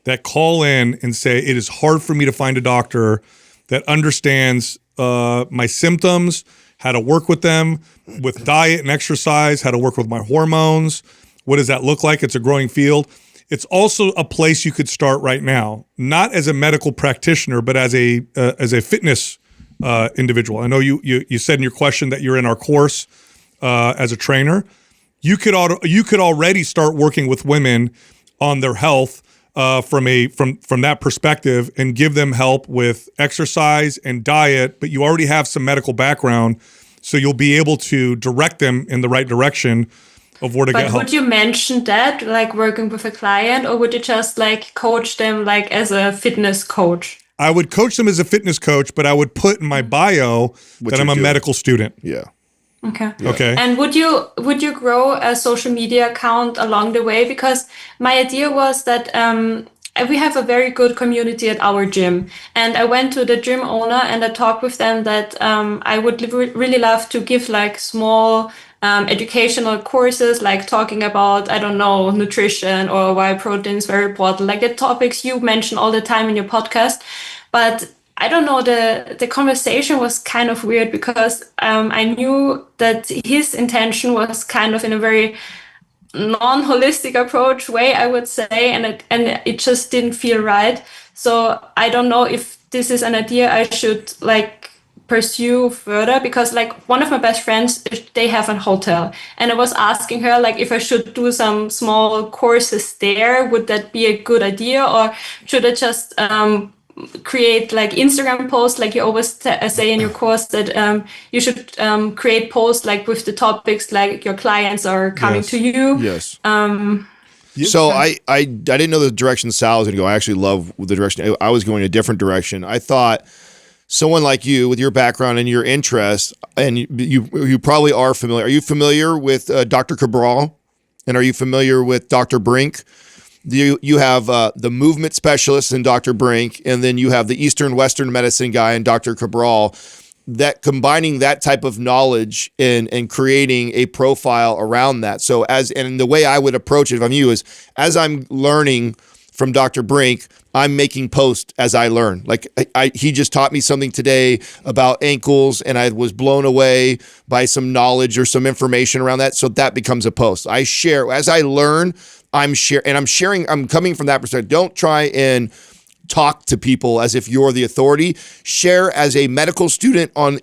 that call in and say, it is hard for me to find a doctor that understands my symptoms, how to work with them, with diet and exercise, how to work with my hormones. What does that look like? It's a growing field. It's also a place you could start right now, not as a medical practitioner, but as a fitness individual. I know you said in your question that you're in our course as a trainer. You could already start working with women on their health from that perspective, and give them help with exercise and diet. But you already have some medical background, so you'll be able to direct them in the right direction of where to get help. But would you mention that, like working with a client, or would you just like coach them like as a fitness coach? I would coach them as a fitness coach, but I would put in my bio that I'm a medical student. Yeah. Okay. Yeah. Okay. And would you grow a social media account along the way? Because my idea was that we have a very good community at our gym, and I went to the gym owner and I talked with them that I would really love to give like small educational courses, like talking about, I don't know, nutrition or why protein is very important, like the topics you mention all the time in your podcast. But I don't know, the conversation was kind of weird because I knew that his intention was kind of in a very non-holistic approach way, I would say, and it just didn't feel right. So I don't know if this is an idea I should like pursue further, because like one of my best friends, they have a hotel, and I was asking her like if I should do some small courses there, would that be a good idea, or should I just create like Instagram posts, like you always say in your course that you should create posts like with the topics like your clients are coming to you. Yes. So I didn't know the direction Sal was going to go. I actually love the direction. I was going a different direction. I thought someone like you with your background and your interests, and you probably are familiar. Are you familiar with Dr. Cabral? And are you familiar with Dr. Brink? You have the movement specialist in Dr. Brink, and then you have the Eastern Western medicine guy in Dr. Cabral. That combining that type of knowledge and creating a profile around that. So and the way I would approach it if I'm you is, as I'm learning from Dr. Brink, I'm making posts as I learn. Like he just taught me something today about ankles, and I was blown away by some knowledge or some information around that. So that becomes a post. I share as I learn. I'm sharing. I'm coming from that perspective. Don't try and talk to people as if you're the authority. Share as a medical student on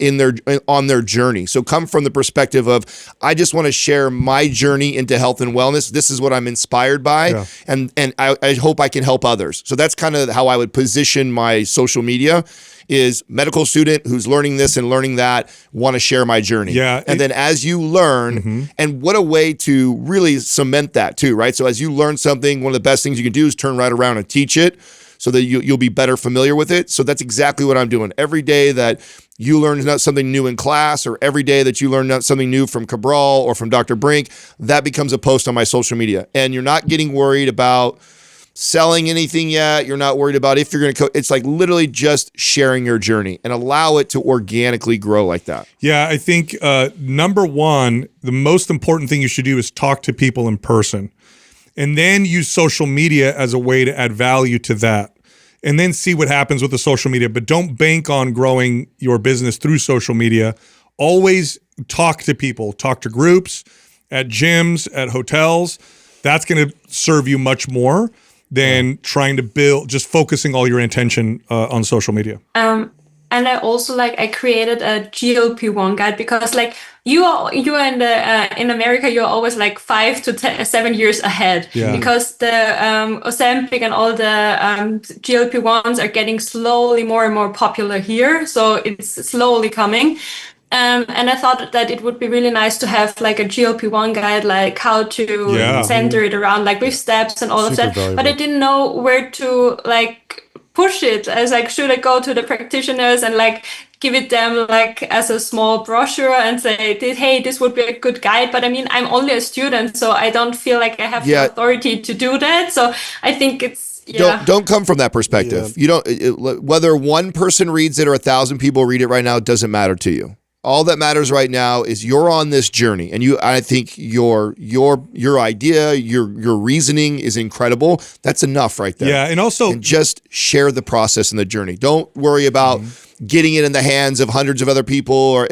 their journey. So come from the perspective of, I just want to share my journey into health and wellness. This is what I'm inspired by, and I hope I can help others. So that's kind of how I would position my social media. Is medical student who's learning this and learning that, want to share my journey. Yeah. And then as you learn, and what a way to really cement that too, right? So as you learn something, one of the best things you can do is turn right around and teach it so that you'll be better familiar with it. So that's exactly what I'm doing. Every day that you learn something new in class, or every day that you learn something new from Cabral or from Dr. Brink, that becomes a post on my social media. And you're not getting worried about selling anything yet. You're not worried about if you're going to it's like literally just sharing your journey and allow it to organically grow like that. Yeah, I think number one, the most important thing you should do is talk to people in person, and then use social media as a way to add value to that, and then see what happens with the social media. But don't bank on growing your business through social media. Always talk to people, talk to groups, at gyms, at hotels. That's going to serve you much more than trying to build, just focusing all your attention on social media. And I also I created a GLP-1 guide, because you are in America, you're always 5 to 7 years ahead, because the Ozempic and all the GLP-1s are getting slowly more and more popular here. So it's slowly coming. And I thought that it would be really nice to have a GLP-1 guide, how to center it around, with steps and all of that. Valuable. But I didn't know where to push it. I was should I go to the practitioners and give it them as a small brochure and say, hey, this would be a good guide. But I mean, I'm only a student, so I don't feel like I have the authority to do that. So I think it's, Don't come from that perspective. You don't, whether one person reads it or 1,000 people read it right now, it doesn't matter to you. All that matters right now is you're on this journey, and I think your idea, your reasoning is incredible. That's enough right there. Yeah, and just share the process and the journey. Don't worry about getting it in the hands of hundreds of other people or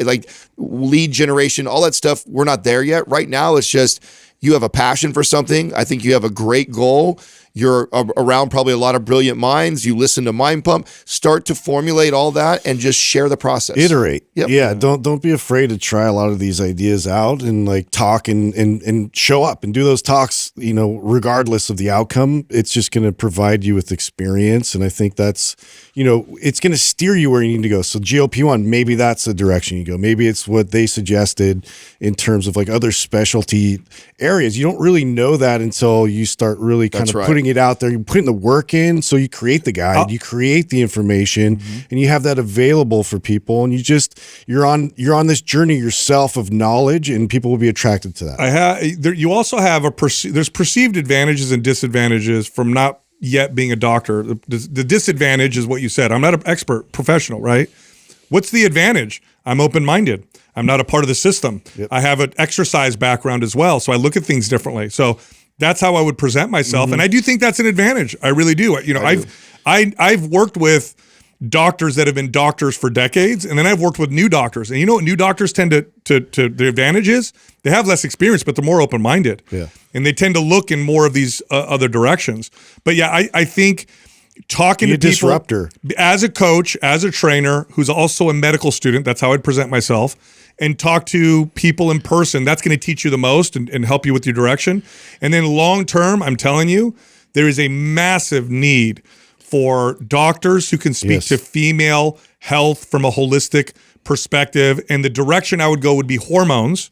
lead generation, all that stuff. We're not there yet. Right now, it's just you have a passion for something. I think you have a great goal. You're around probably a lot of brilliant minds. You listen to Mind Pump. Start to formulate all that and just share the process. Iterate. Yep. Yeah. Don't be afraid to try a lot of these ideas out and talk and show up and do those talks, regardless of the outcome. It's just going to provide you with experience. And I think that's, it's going to steer you where you need to go. So GLP-1, maybe that's the direction you go. Maybe it's what they suggested in terms of other specialty areas. areas. You don't really know that until you start really kind of putting it out there. You're putting the work in. So you create the guide, you create the information, and you have that available for people. And you're on this journey yourself of knowledge, and people will be attracted to that. You also have there's perceived advantages and disadvantages from not yet being a doctor. The disadvantage is what you said. I'm not an expert professional, right? What's the advantage? I'm open-minded. I'm not a part of the system. Yep. I have an exercise background as well, so I look at things differently. So that's how I would present myself, and I do think that's an advantage. I really do. You know, I've worked with doctors that have been doctors for decades, and then I've worked with new doctors. And you know what new doctors tend to the advantage is? They have less experience, but they're more open-minded. Yeah. And they tend to look in more of these other directions. But yeah, I think talking to people disruptor as a coach, as a trainer, who's also a medical student, that's how I'd present myself, and talk to people in person. That's going to teach you the most and help you with your direction. And then long term, I'm telling you, there is a massive need for doctors who can speak to female health from a holistic perspective. And the direction I would go would be hormones,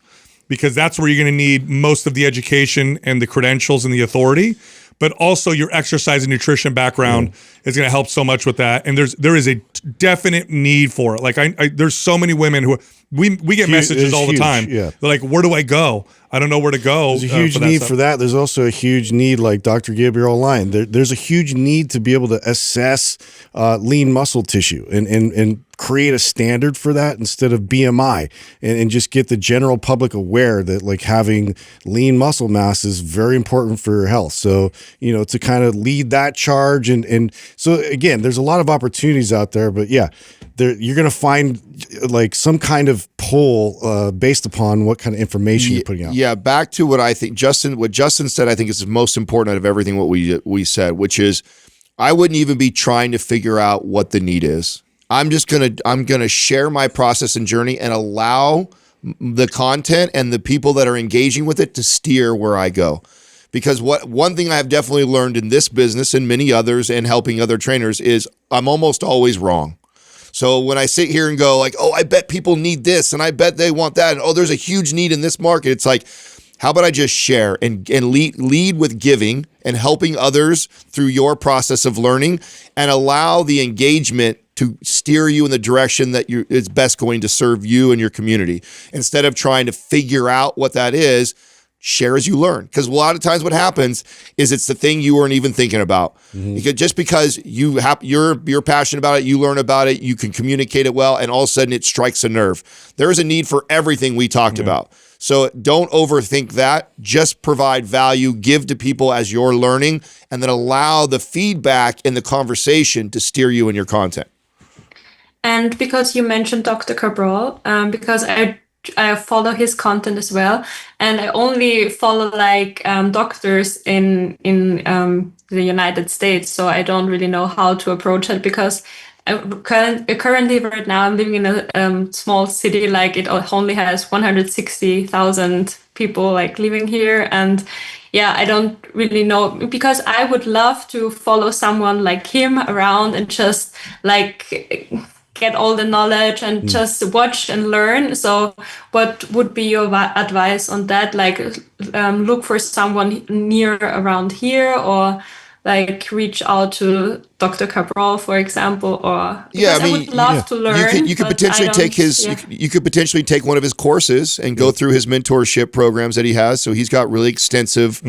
because that's where you're going to need most of the education and the credentials and the authority. But also your exercise and nutrition background is going to help so much with that. And there is a definite need for it. Like there's so many women who we get messages all the time. Yeah. They're like, where do I go? I don't know where to go. There's a huge need for that. There's also a huge need, like Dr. Gabriel Lyon. There's a huge need to be able to assess lean muscle tissue and create a standard for that instead of BMI, and just get the general public aware that like having lean muscle mass is very important for your health. So, you know, to kind of lead that charge. And so again, there's a lot of opportunities out there, but yeah, you're going to find like some kind of pull based upon what kind of information you're putting out. Yeah, back to what I think what Justin said, I think is the most important out of everything what we said, which is I wouldn't even be trying to figure out what the need is. I'm gonna share my process and journey and allow the content and the people that are engaging with it to steer where I go. Because one thing I have definitely learned in this business and many others and helping other trainers is I'm almost always wrong. So when I sit here and go like, oh, I bet people need this and I bet they want that, and oh, there's a huge need in this market, it's like, how about I just share and lead with giving and helping others through your process of learning, and allow the engagement to steer you in the direction that is best going to serve you and your community. Instead of trying to figure out what that is, share as you learn. Because a lot of times what happens is it's the thing you weren't even thinking about. Because just because you're passionate about it, you learn about it, you can communicate it well, and all of a sudden it strikes a nerve. There is a need for everything we talked about. So don't overthink that. Just provide value, give to people as you're learning, and then allow the feedback in the conversation to steer you in your content. And because you mentioned Dr. Cabral, because I follow his content as well, and I only follow like doctors in the United States, so I don't really know how to approach it, because currently right now I'm living in a small city, like it only has 160,000 people like living here, and yeah, I don't really know, because I would love to follow someone like him around and just like get all the knowledge and just watch and learn. So what would be your advice on that? Like look for someone near around here, or like reach out to Dr. Cabral, for example, or I would love to learn. You could potentially take you could potentially take one of his courses and go through his mentorship programs that he has. So he's got really extensive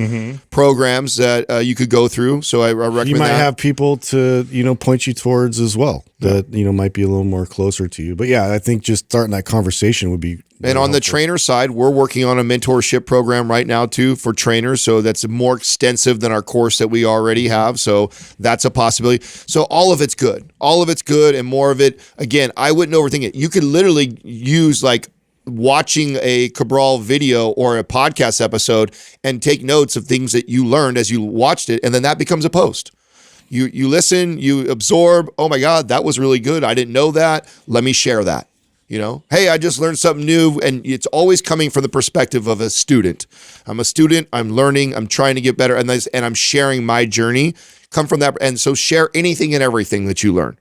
programs that you could go through. So I recommend you might that. have people to point you towards as well that might be a little more closer to you. But yeah, I think just starting that conversation would be. And on the trainer side, we're working on a mentorship program right now too for trainers. So that's more extensive than our course that we already have. So that's a possibility. So all of it's good. All of it's good, and more of it. Again, I wouldn't overthink it. You could literally use like watching a Cabral video or a podcast episode and take notes of things that you learned as you watched it, and then that becomes a post. You listen, you absorb. Oh my God, that was really good. I didn't know that. Let me share that. Hey, I just learned something new. And it's always coming from the perspective of a student. I'm a student, I'm learning, I'm trying to get better, and I'm sharing my journey. Come from that. And so share anything and everything that you learn.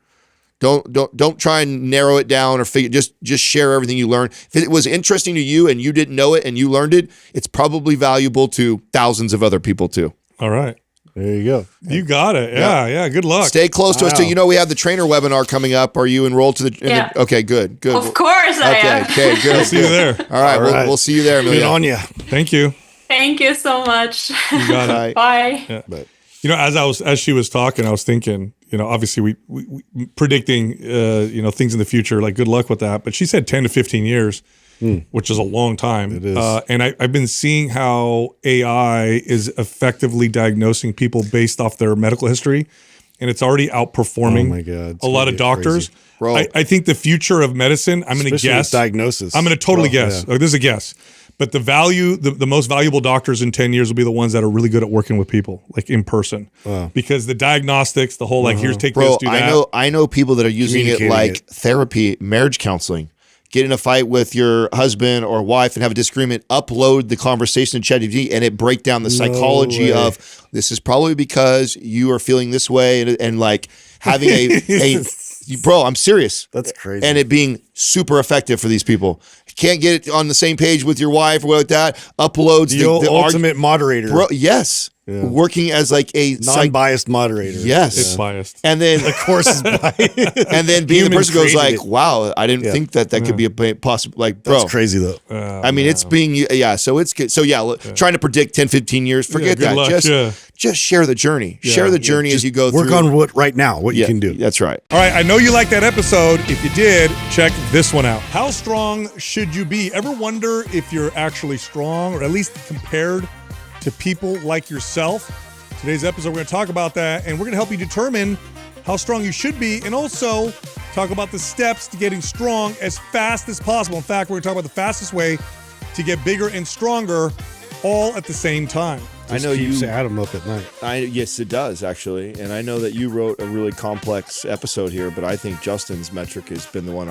Don't try and narrow it down or figure. Just share everything you learn. If it was interesting to you and you didn't know it and you learned it, it's probably valuable to thousands of other people too. All right. There you go. You got it. Yeah. Good luck. Stay close to us too. You know, we have the trainer webinar coming up. Are you enrolled to the? Okay, good. Of course I am. Okay, good. I'll see you there. All right, we'll see you there, Amelia. Good on you. Thank you. Thank you so much. You got it. Bye. Yeah. You know, as she was talking, I was thinking, you know, obviously we predicting, you know, things in the future, like good luck with that. But she said 10 to 15 years, which is a long time. It is. And I've been seeing how AI is effectively diagnosing people based off their medical history. And it's already outperforming a lot of doctors. Bro. I think the future of medicine, I'm going to guess. Diagnosis. I'm going to totally guess. Yeah. Like, this is a guess. But the most valuable doctors in 10 years will be the ones that are really good at working with people, like in person. Wow. Because the diagnostics, the whole like, here's take this, do that. I know people that are using it like therapy, marriage counseling. Get in a fight with your husband or wife and have a disagreement, upload the conversation to ChatGPT and it break down the psychology of this is probably because you are feeling this way and like having bro, I'm serious. That's crazy. And it being super effective for these people. Can't get it on the same page with your wife or what like that. Uploads the ultimate moderator. Bro, yes. Yeah. Working as like a non-biased moderator. Yes. It's biased. And then of course it's biased. And then being the person goes like, wow, I didn't think that could be a possible, like, bro. That's crazy though. I mean, it's being, so it's good. So trying to predict 10, 15 years, forget that. Luck. Just share the journey. Share the journey as you go through. Work on what you can do. That's right. All right. I know you liked that episode. If you did, check this one out. How strong should you be? Ever wonder if you're actually strong, or at least compared to people like yourself? Today's episode, we're going to talk about that, and we're going to help you determine how strong you should be, and also talk about the steps to getting strong as fast as possible. In fact, we're going to talk about the fastest way to get bigger and stronger all at the same time. I know keeps Adam up at night. Yes, it does, actually. And I know that you wrote a really complex episode here, but I think Justin's metric has been the one